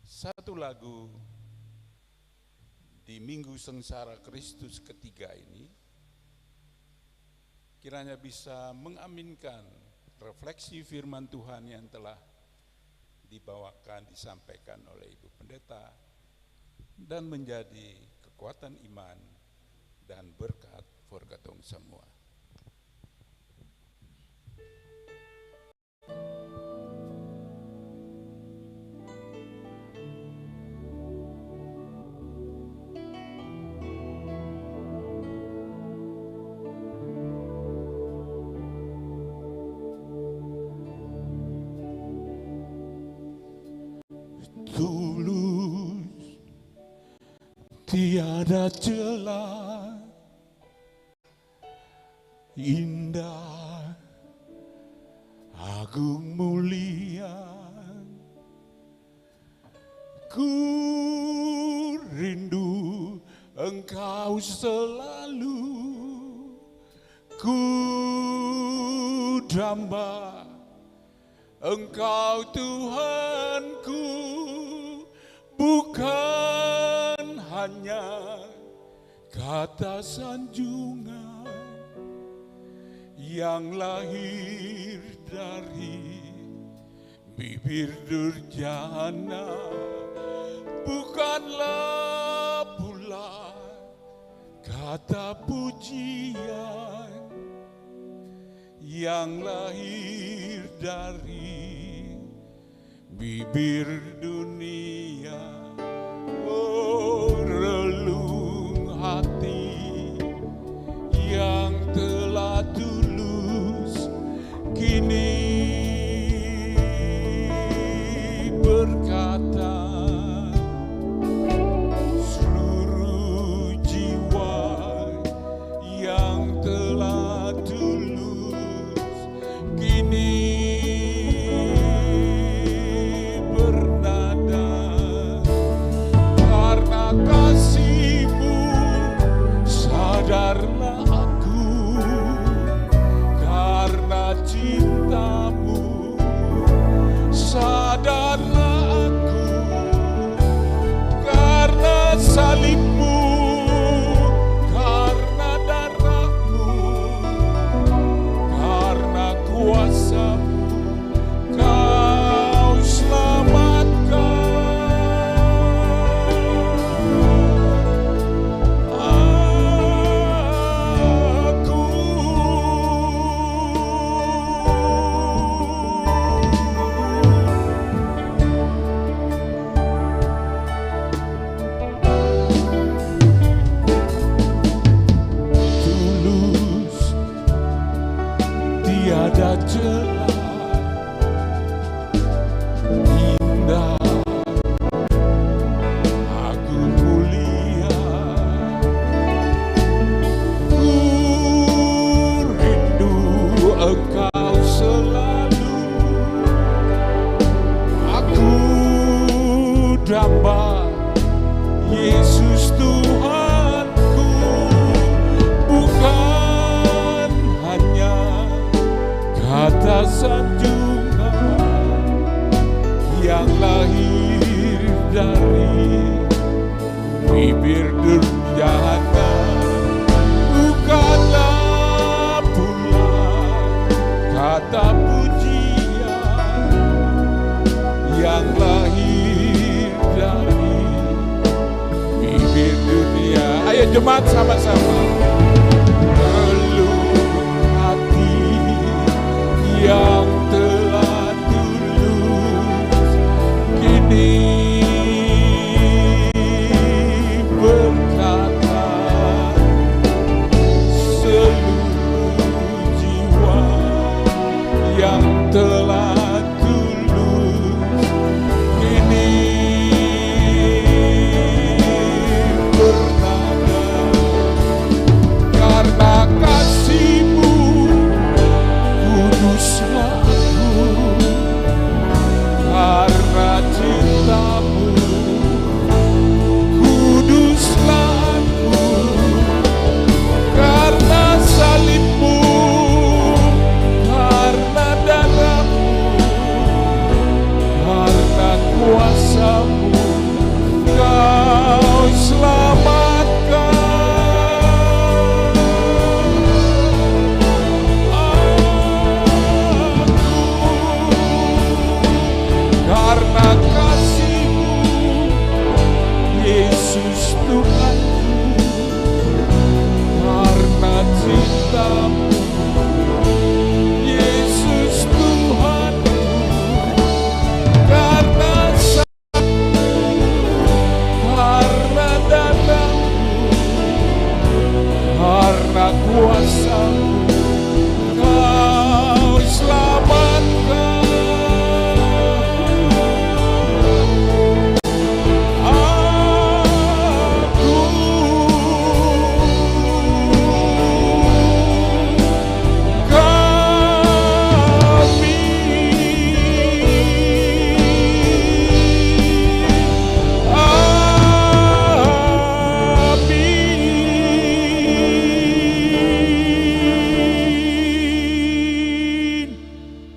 Satu lagu di Minggu Sengsara Kristus ketiga ini kiranya bisa mengaminkan refleksi firman Tuhan yang telah dibawakan, disampaikan oleh Ibu Pendeta, dan menjadi kekuatan iman dan berkat for katong semua. Tulus, tiada celah, indah, agung mulia, ku rindu Engkau selalu, ku damba Engkau Tuhanku, bukan hanya kata sanjungan yang lahir dari bibir durjana, bukanlah pula kata pujian yang lahir dari bibir dunia, oh relung hati yang telah tulus kini berkata, seluruh jiwa yang telah tulus kini bernada, karena kasih-Mu sadarlah aku, karena cinta-Mu sadarlah aku, karena salib-Mu, karena darah-Mu, karena kuasa-Mu Kau selamatkan aku. Tulus, tiada celah, indah, agung mulia, ku rindu Engkau selalu, aku damba Yesus Tuhanku, bukan hanya kata sanjungan yang lahir dari bibir durjana, bukanlah pula kata pujian yang lahir dari bibir dunia. Ayo jemaat sama-sama. Relung hati yang telah tulus kini berkata, seluruh jiwa yang telah tulus kini bernada, karena kasih-Mu kuduslah aku, karena cinta-Mu kuduslah aku, karena salib-Mu, karena darah-Mu, karena kuasa-Mu Kau selamatkan aku, karena kasih-Mu Yesus Tuhanku, karena cinta-Mu Yesus Tuhanku, karena karena darah-Mu, karena kuasa-Mu Kau selamatkan aku.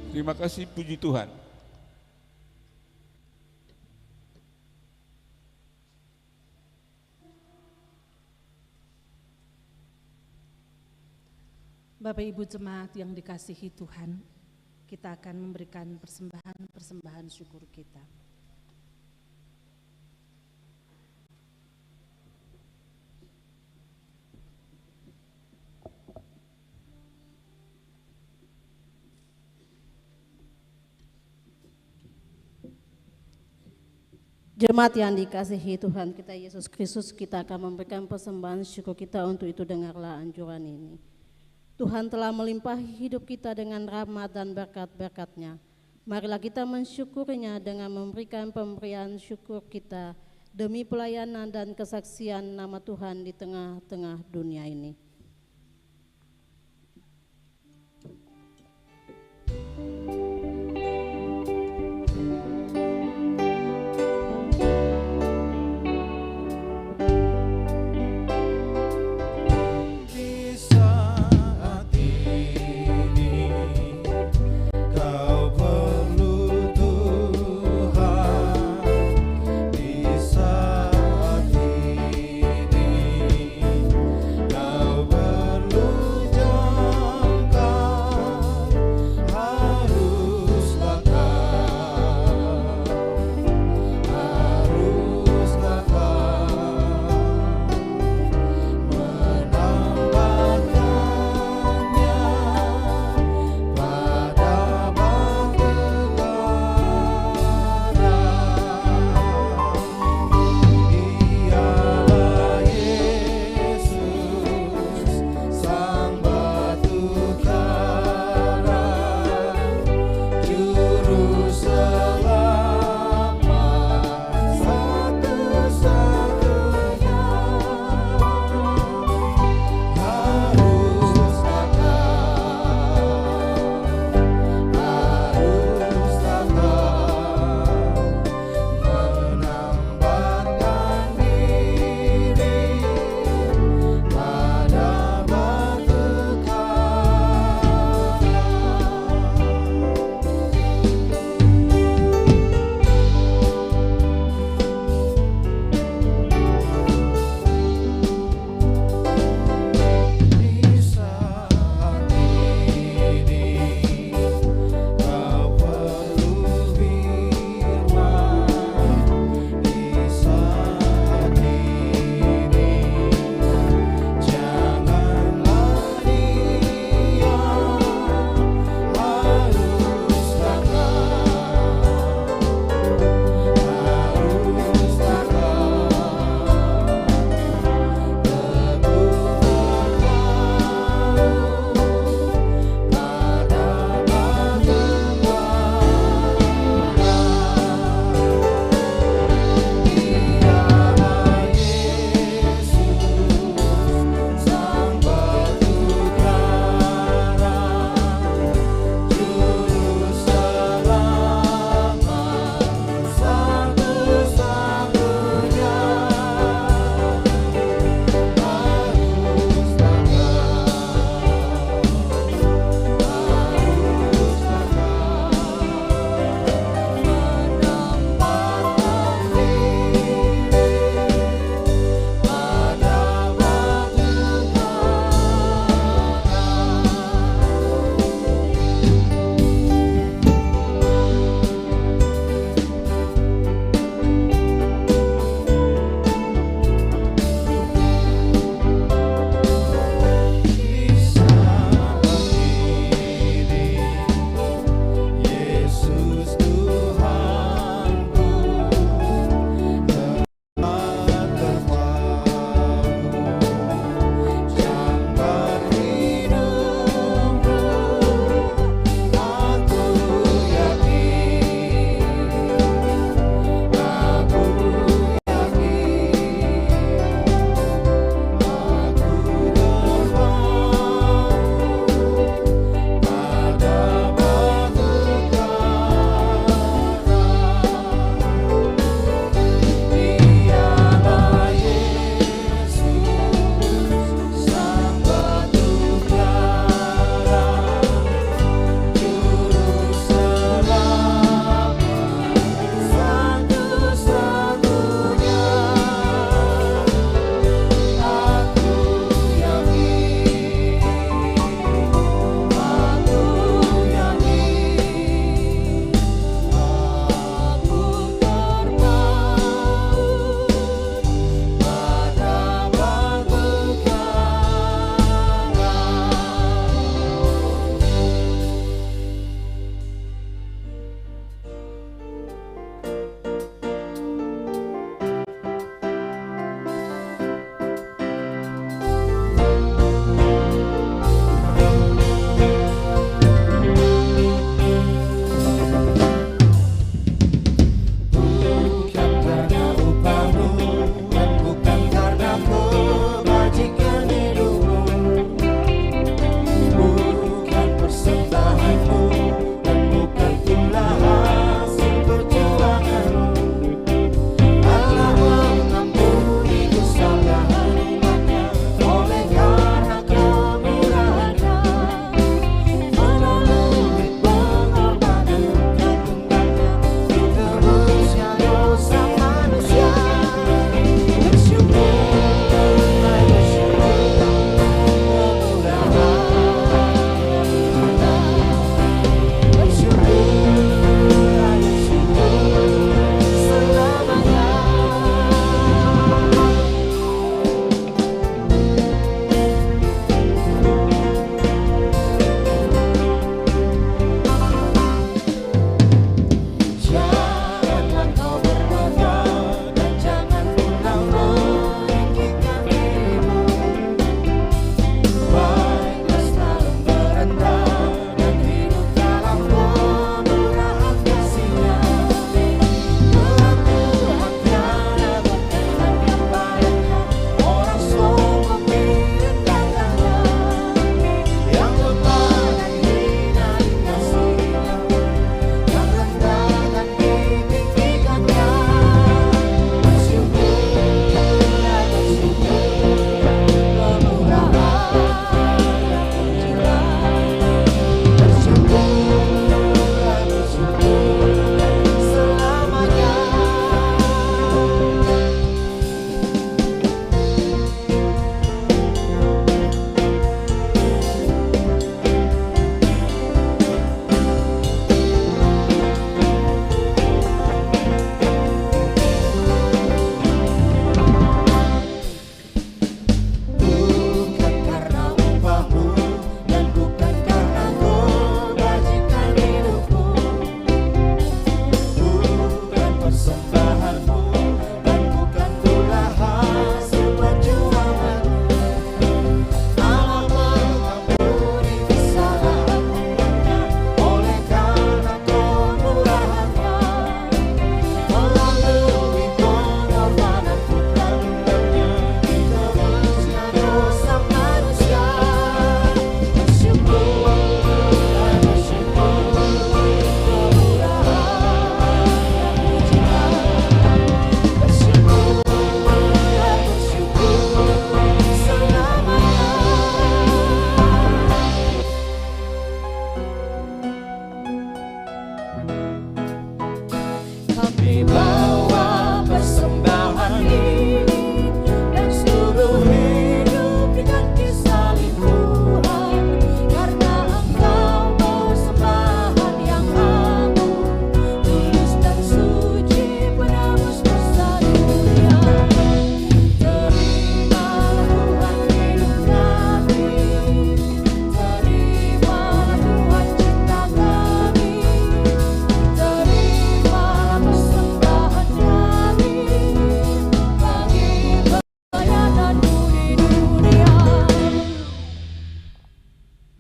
Terima kasih, puji Tuhan. Bapak Ibu jemaat yang dikasihi Tuhan, kita akan memberikan persembahan syukur kita. Jemaat yang dikasihi Tuhan kita Yesus Kristus, kita akan memberikan persembahan syukur kita. Untuk itu dengarlah anjuran ini. Tuhan telah melimpahi hidup kita dengan rahmat dan berkat-berkat-Nya. Marilah kita mensyukurinya dengan memberikan pemberian syukur kita demi pelayanan dan kesaksian nama Tuhan di tengah-tengah dunia ini. Kau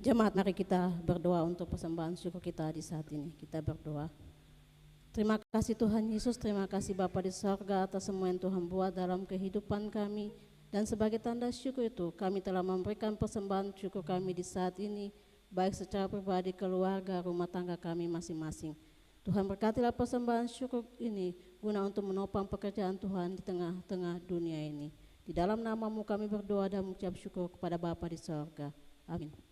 Jemaat, mari kita berdoa untuk persembahan syukur kita di saat ini. Kita berdoa. Terima kasih Tuhan Yesus, terima kasih Bapa di sorga atas semua yang Tuhan buat dalam kehidupan kami. Dan sebagai tanda syukur itu, kami telah memberikan persembahan syukur kami di saat ini, baik secara pribadi, keluarga, rumah tangga kami masing-masing. Tuhan berkatilah persembahan syukur ini guna untuk menopang pekerjaan Tuhan di tengah-tengah dunia ini. Di dalam nama-Mu kami berdoa dan mengucap syukur kepada Bapa di sorga. Amin.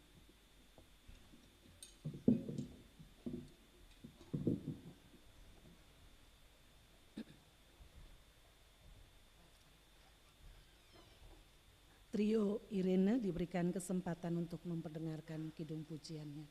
Trio Irene diberikan kesempatan untuk memperdengarkan kidung pujiannya.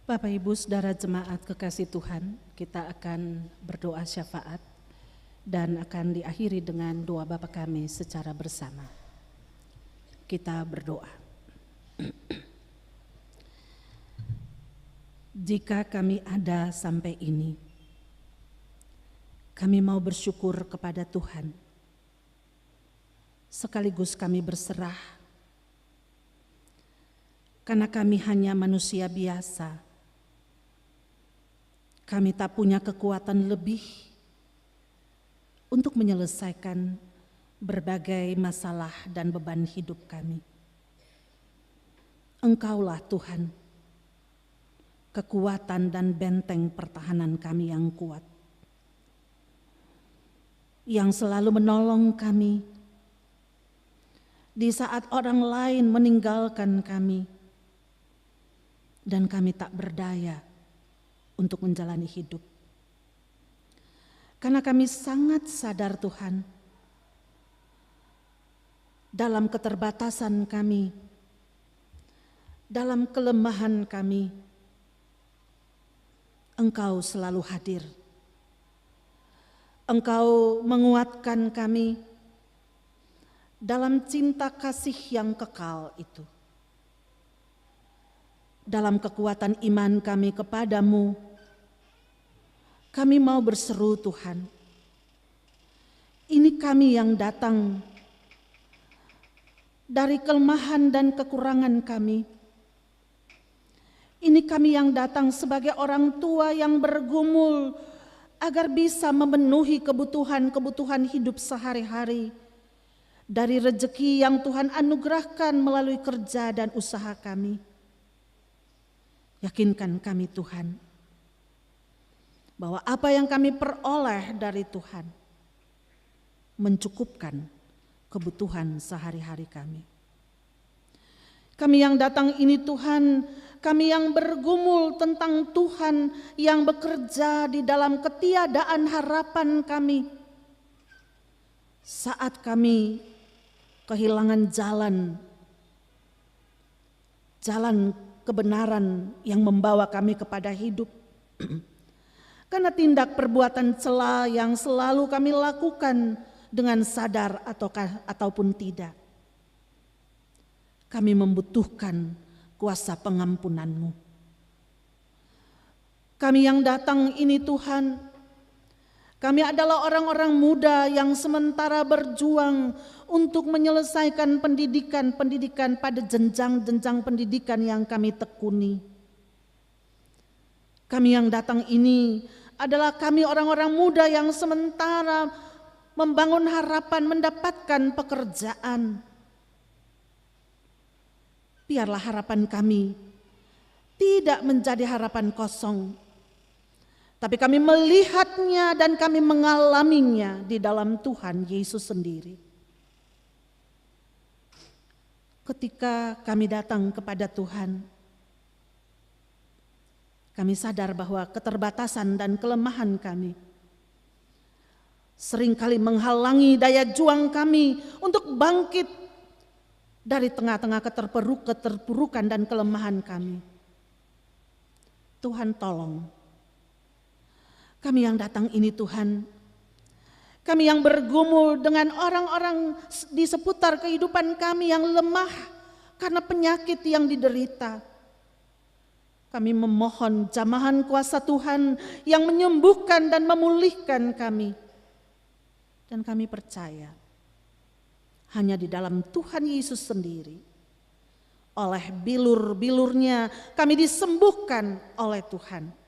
Bapak Ibu Saudara jemaat kekasih Tuhan, kita akan berdoa syafaat dan akan diakhiri dengan doa Bapa kami secara bersama. Kita berdoa. Jika kami ada sampai ini, kami mau bersyukur kepada Tuhan. Sekaligus kami berserah, karena kami hanya manusia biasa. Kami tak punya kekuatan lebih untuk menyelesaikan berbagai masalah dan beban hidup kami. Engkaulah Tuhan, kekuatan dan benteng pertahanan kami yang kuat, yang selalu menolong kami di saat orang lain meninggalkan kami dan kami tak berdaya untuk menjalani hidup. Karena kami sangat sadar Tuhan, dalam keterbatasan kami, dalam kelemahan kami, Engkau selalu hadir. Engkau menguatkan kami dalam cinta kasih yang kekal itu. Dalam kekuatan iman kami kepadamu, kami mau berseru Tuhan. Ini kami yang datang dari kelemahan dan kekurangan kami. Ini kami yang datang sebagai orang tua yang bergumul agar bisa memenuhi kebutuhan-kebutuhan hidup sehari-hari dari rezeki yang Tuhan anugerahkan melalui kerja dan usaha kami. Yakinkan kami Tuhan, bahwa apa yang kami peroleh dari Tuhan mencukupkan kebutuhan sehari-hari kami. Kami yang datang ini Tuhan, kami yang bergumul tentang Tuhan yang bekerja di dalam ketiadaan harapan kami. Saat kami kehilangan jalan kebenaran yang membawa kami kepada hidup. Karena tindak perbuatan cela yang selalu kami lakukan dengan sadar ataupun tidak. Kami membutuhkan kuasa pengampunan-Mu. Kami yang datang ini Tuhan, kami adalah orang-orang muda yang sementara berjuang untuk menyelesaikan pendidikan pada jenjang-jenjang pendidikan yang kami tekuni. Kami yang datang ini adalah kami orang-orang muda yang sementara membangun harapan mendapatkan pekerjaan. Biarlah harapan kami tidak menjadi harapan kosong, tapi kami melihatnya dan kami mengalaminya di dalam Tuhan Yesus sendiri. Ketika kami datang kepada Tuhan, kami sadar bahwa keterbatasan dan kelemahan kami seringkali menghalangi daya juang kami untuk bangkit dari tengah-tengah keterpurukan dan kelemahan kami. Tuhan tolong kami yang datang ini Tuhan, kami yang bergumul dengan orang-orang di seputar kehidupan kami yang lemah karena penyakit yang diderita. Kami memohon jamahan kuasa Tuhan yang menyembuhkan dan memulihkan kami. Dan kami percaya hanya di dalam Tuhan Yesus sendiri, oleh bilur-bilurnya kami disembuhkan oleh Tuhan.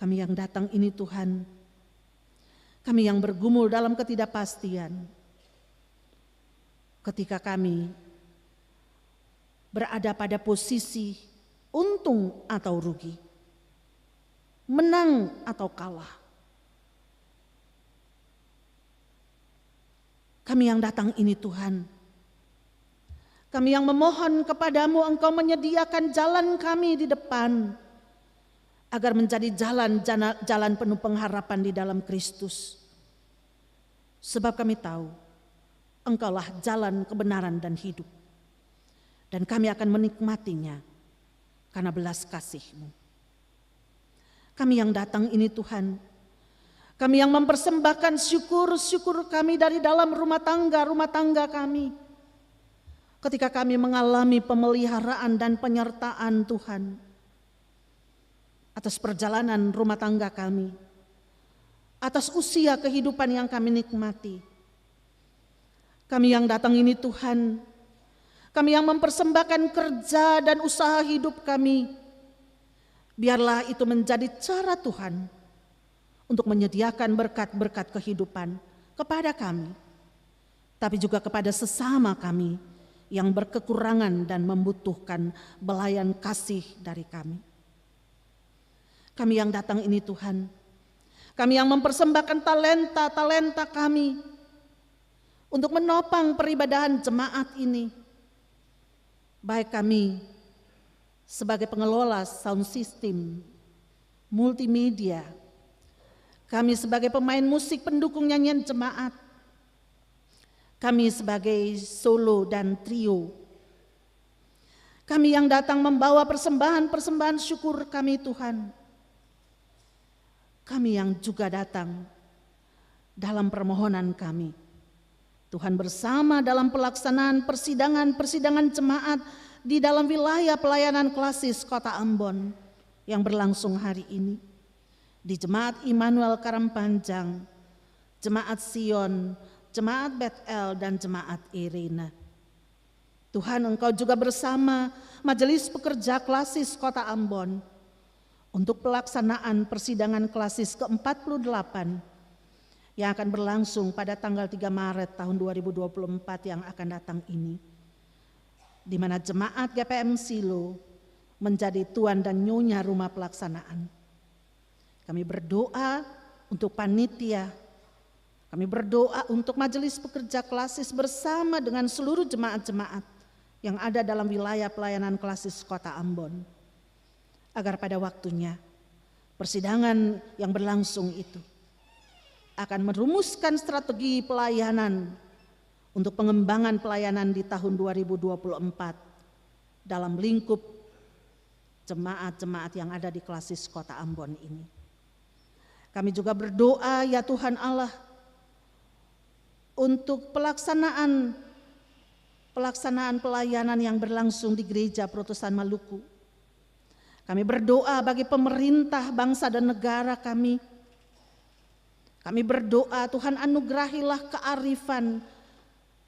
Kami yang datang ini Tuhan, kami yang bergumul dalam ketidakpastian. Ketika kami berada pada posisi untung atau rugi, menang atau kalah. Kami yang datang ini Tuhan, kami yang memohon kepadamu Engkau menyediakan jalan kami di depan, agar menjadi jalan penuh pengharapan di dalam Kristus. Sebab kami tahu Engkaulah jalan kebenaran dan hidup. Dan kami akan menikmatinya karena belas kasih-Mu. Kami yang datang ini Tuhan, kami yang mempersembahkan syukur-syukur kami dari dalam rumah tangga kami. Ketika kami mengalami pemeliharaan dan penyertaan Tuhan atas perjalanan rumah tangga kami, atas usia kehidupan yang kami nikmati. Kami yang datang ini Tuhan, kami yang mempersembahkan kerja dan usaha hidup kami, biarlah itu menjadi cara Tuhan untuk menyediakan berkat-berkat kehidupan kepada kami, tapi juga kepada sesama kami yang berkekurangan dan membutuhkan belayan kasih dari kami. Kami yang datang ini Tuhan, kami yang mempersembahkan talenta-talenta kami untuk menopang peribadahan jemaat ini. Baik kami sebagai pengelola sound system, multimedia, kami sebagai pemain musik pendukung nyanyian jemaat, kami sebagai solo dan trio, kami yang datang membawa persembahan-persembahan syukur kami Tuhan. Kami yang juga datang dalam permohonan kami. Tuhan bersama dalam pelaksanaan persidangan jemaat di dalam wilayah pelayanan klasis Kota Ambon yang berlangsung hari ini. Di Jemaat Immanuel Karangpanjang, Jemaat Sion, Jemaat Bethel dan Jemaat Irina. Tuhan Engkau juga bersama Majelis Pekerja Klasis Kota Ambon untuk pelaksanaan persidangan klasis ke-48 yang akan berlangsung pada tanggal 3 Maret tahun 2024 yang akan datang ini, di mana jemaat GPM Silo menjadi tuan dan nyonya rumah pelaksanaan. Kami berdoa untuk panitia, kami berdoa untuk Majelis Pekerja Klasis bersama dengan seluruh jemaat-jemaat yang ada dalam wilayah pelayanan klasis Kota Ambon, agar pada waktunya persidangan yang berlangsung itu akan merumuskan strategi pelayanan untuk pengembangan pelayanan di tahun 2024 dalam lingkup jemaat-jemaat yang ada di klasis Kota Ambon ini. Kami juga berdoa ya Tuhan Allah untuk pelaksanaan pelayanan yang berlangsung di Gereja Protesan Maluku. Kami berdoa bagi pemerintah bangsa dan negara kami. Kami berdoa Tuhan anugerahilah kearifan,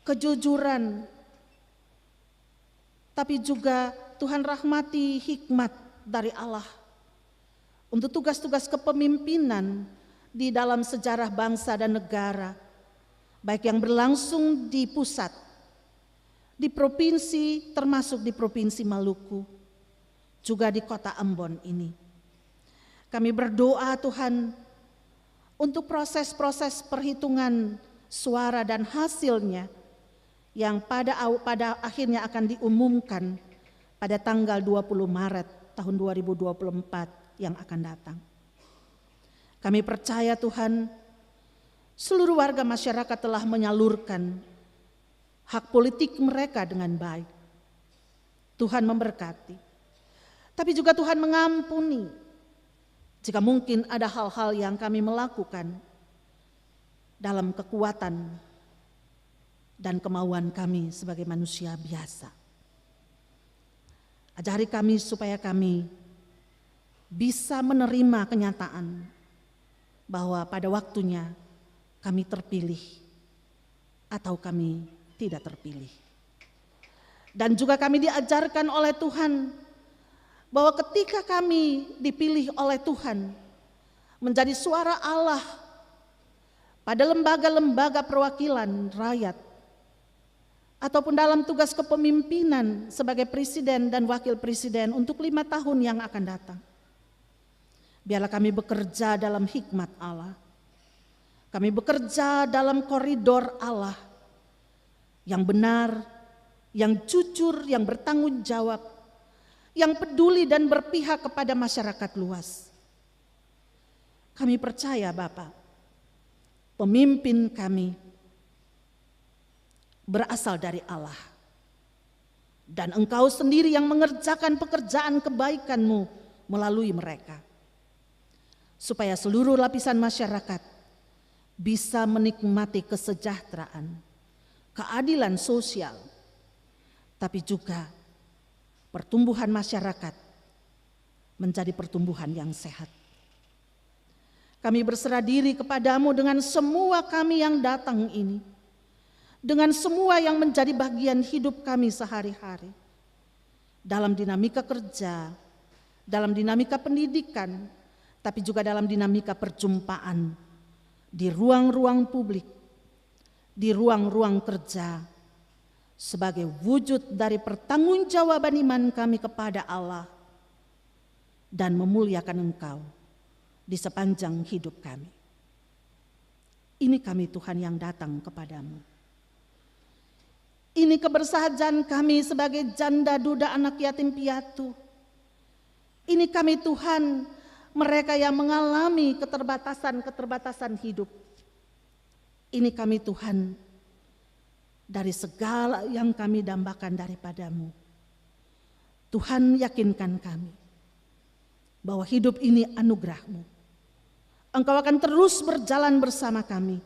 kejujuran, tapi juga Tuhan rahmati hikmat dari Allah untuk tugas-tugas kepemimpinan di dalam sejarah bangsa dan negara, baik yang berlangsung di pusat, di provinsi termasuk di Provinsi Maluku, juga di Kota Ambon ini. Kami berdoa Tuhan untuk proses-proses perhitungan suara dan hasilnya yang pada akhirnya akan diumumkan pada tanggal 20 Maret tahun 2024 yang akan datang. Kami percaya Tuhan, seluruh warga masyarakat telah menyalurkan hak politik mereka dengan baik. Tuhan memberkati. Tapi juga Tuhan mengampuni jika mungkin ada hal-hal yang kami melakukan dalam kekuatan dan kemauan kami sebagai manusia biasa. Ajari kami supaya kami bisa menerima kenyataan bahwa pada waktunya kami terpilih atau kami tidak terpilih. Dan juga kami diajarkan oleh Tuhan bahwa ketika kami dipilih oleh Tuhan menjadi suara Allah pada lembaga-lembaga perwakilan rakyat ataupun dalam tugas kepemimpinan sebagai presiden dan wakil presiden untuk 5 tahun yang akan datang, biarlah kami bekerja dalam hikmat Allah. Kami bekerja dalam koridor Allah yang benar, yang jujur, yang bertanggung jawab, yang peduli dan berpihak kepada masyarakat luas. Kami percaya Bapa, pemimpin kami berasal dari Allah Dan Engkau sendiri yang mengerjakan pekerjaan kebaikan-Mu melalui mereka. Supaya seluruh lapisan masyarakat bisa menikmati kesejahteraan, keadilan sosial, tapi juga pertumbuhan masyarakat menjadi pertumbuhan yang sehat. Kami berserah diri kepadamu dengan semua kami yang datang ini, dengan semua yang menjadi bagian hidup kami sehari-hari, dalam dinamika kerja, dalam dinamika pendidikan, tapi juga dalam dinamika perjumpaan di ruang-ruang publik, di ruang-ruang kerja, sebagai wujud dari pertanggungjawaban iman kami kepada Allah dan memuliakan Engkau di sepanjang hidup kami. Ini kami Tuhan yang datang kepadamu. Ini kebersahajan kami sebagai janda duda anak yatim piatu. Ini kami Tuhan, mereka yang mengalami keterbatasan hidup. Ini kami Tuhan, dari segala yang kami dambakan daripadamu. Tuhan, yakinkan kami bahwa hidup ini anugerah-Mu. Engkau akan terus berjalan bersama kami,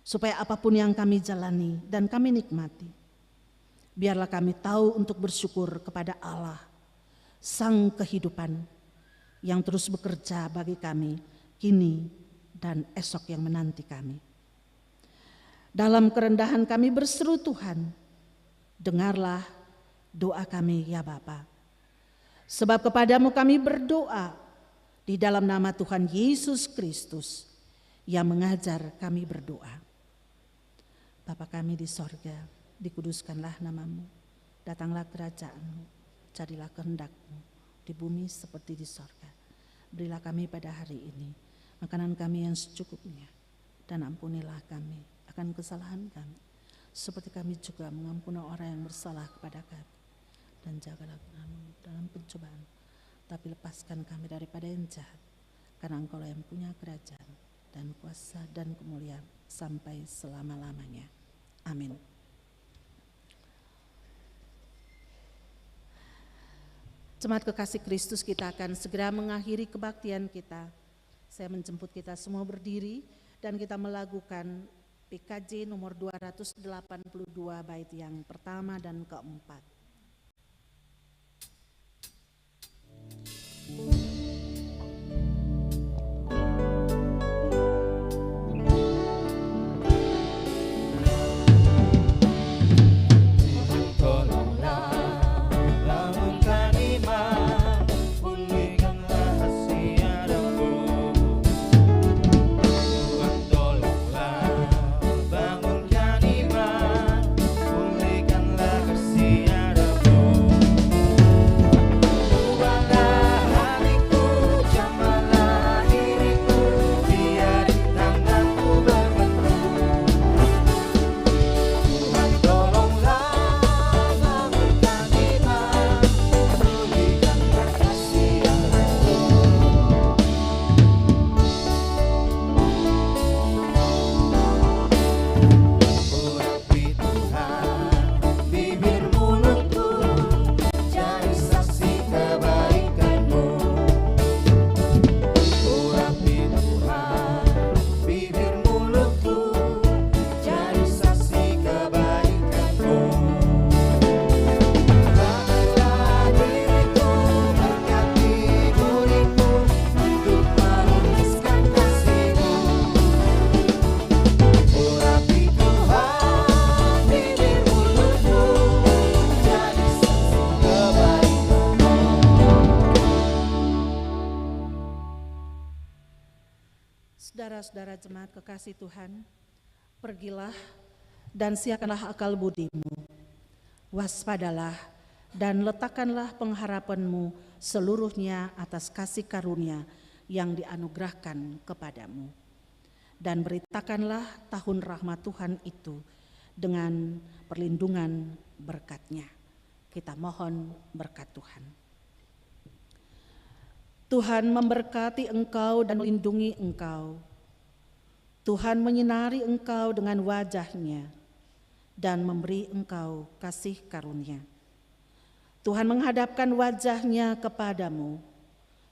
supaya apapun yang kami jalani dan kami nikmati, biarlah kami tahu untuk bersyukur kepada Allah, Sang kehidupan, yang terus bekerja bagi kami kini dan esok yang menanti kami. Dalam kerendahan kami berseru, Tuhan, dengarlah doa kami ya Bapa. Sebab kepadamu kami berdoa di dalam nama Tuhan Yesus Kristus yang mengajar kami berdoa. Bapa kami di sorga, dikuduskanlah namamu, datanglah kerajaan-Mu, jadilah kehendak-Mu di bumi seperti di sorga. Berilah kami pada hari ini makanan kami yang secukupnya, dan ampunilah kami akan kesalahan kami, seperti kami juga mengampuni orang yang bersalah kepada kami. Dan jagalah kami dalam pencobaan, tapi lepaskan kami daripada yang jahat, karena Engkau yang punya kerajaan dan kuasa dan kemuliaan sampai selama-lamanya. Amin. Jemaat kekasih Kristus, kita akan segera mengakhiri kebaktian kita. Saya menjemput kita semua berdiri dan kita melakukan PKJ nomor 282 bait yang pertama dan keempat. Saudara-saudara jemaat kekasih Tuhan, pergilah dan siapkanlah akal budimu, waspadalah dan letakkanlah pengharapanmu seluruhnya atas kasih karunia yang dianugerahkan kepadamu. Dan beritakanlah tahun rahmat Tuhan itu dengan perlindungan berkat-Nya. Kita mohon berkat Tuhan. Tuhan memberkati engkau dan melindungi engkau. Tuhan menyinari engkau dengan wajah-Nya dan memberi engkau kasih karunia. Tuhan menghadapkan wajahnya kepadamu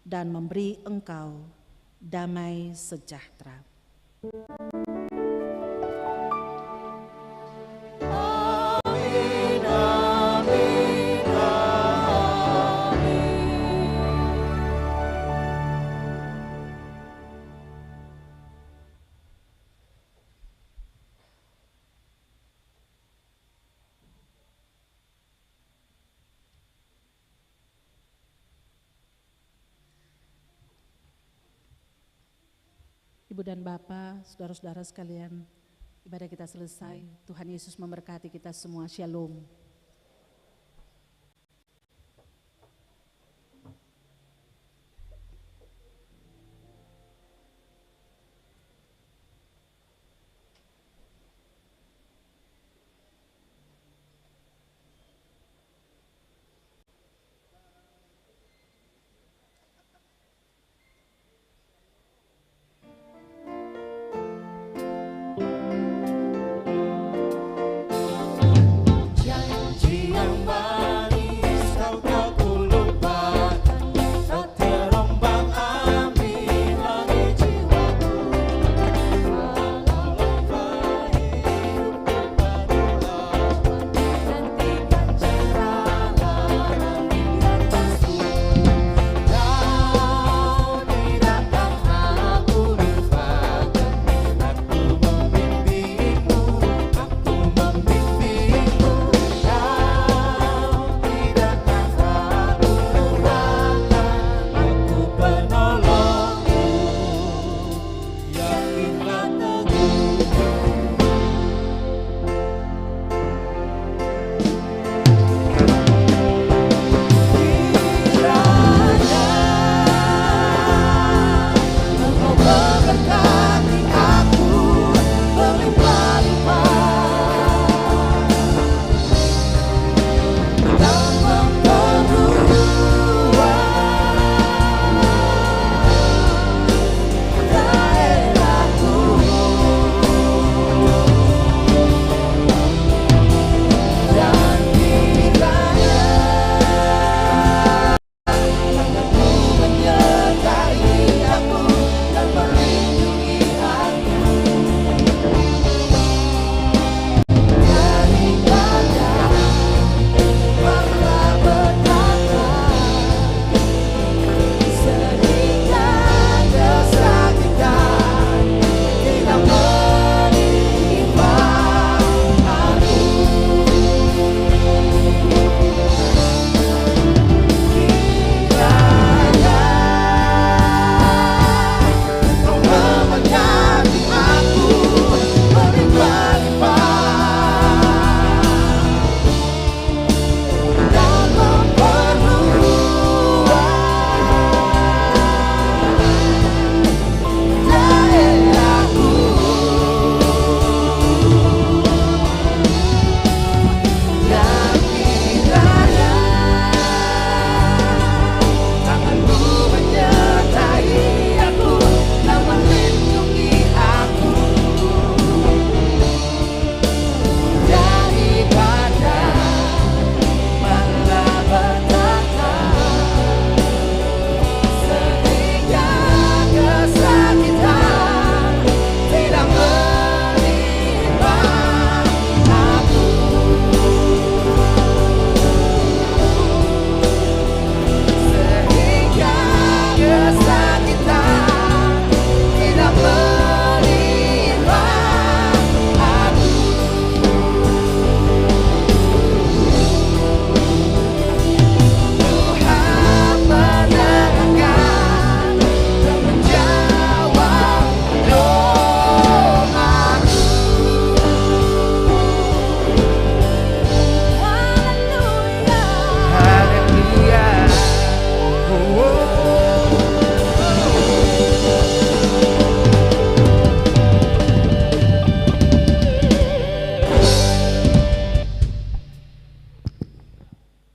dan memberi engkau damai sejahtera. Amin, amin, amin. Ibu dan Bapak, saudara-saudara sekalian, ibadah kita selesai. Tuhan Yesus memberkati kita semua. Shalom.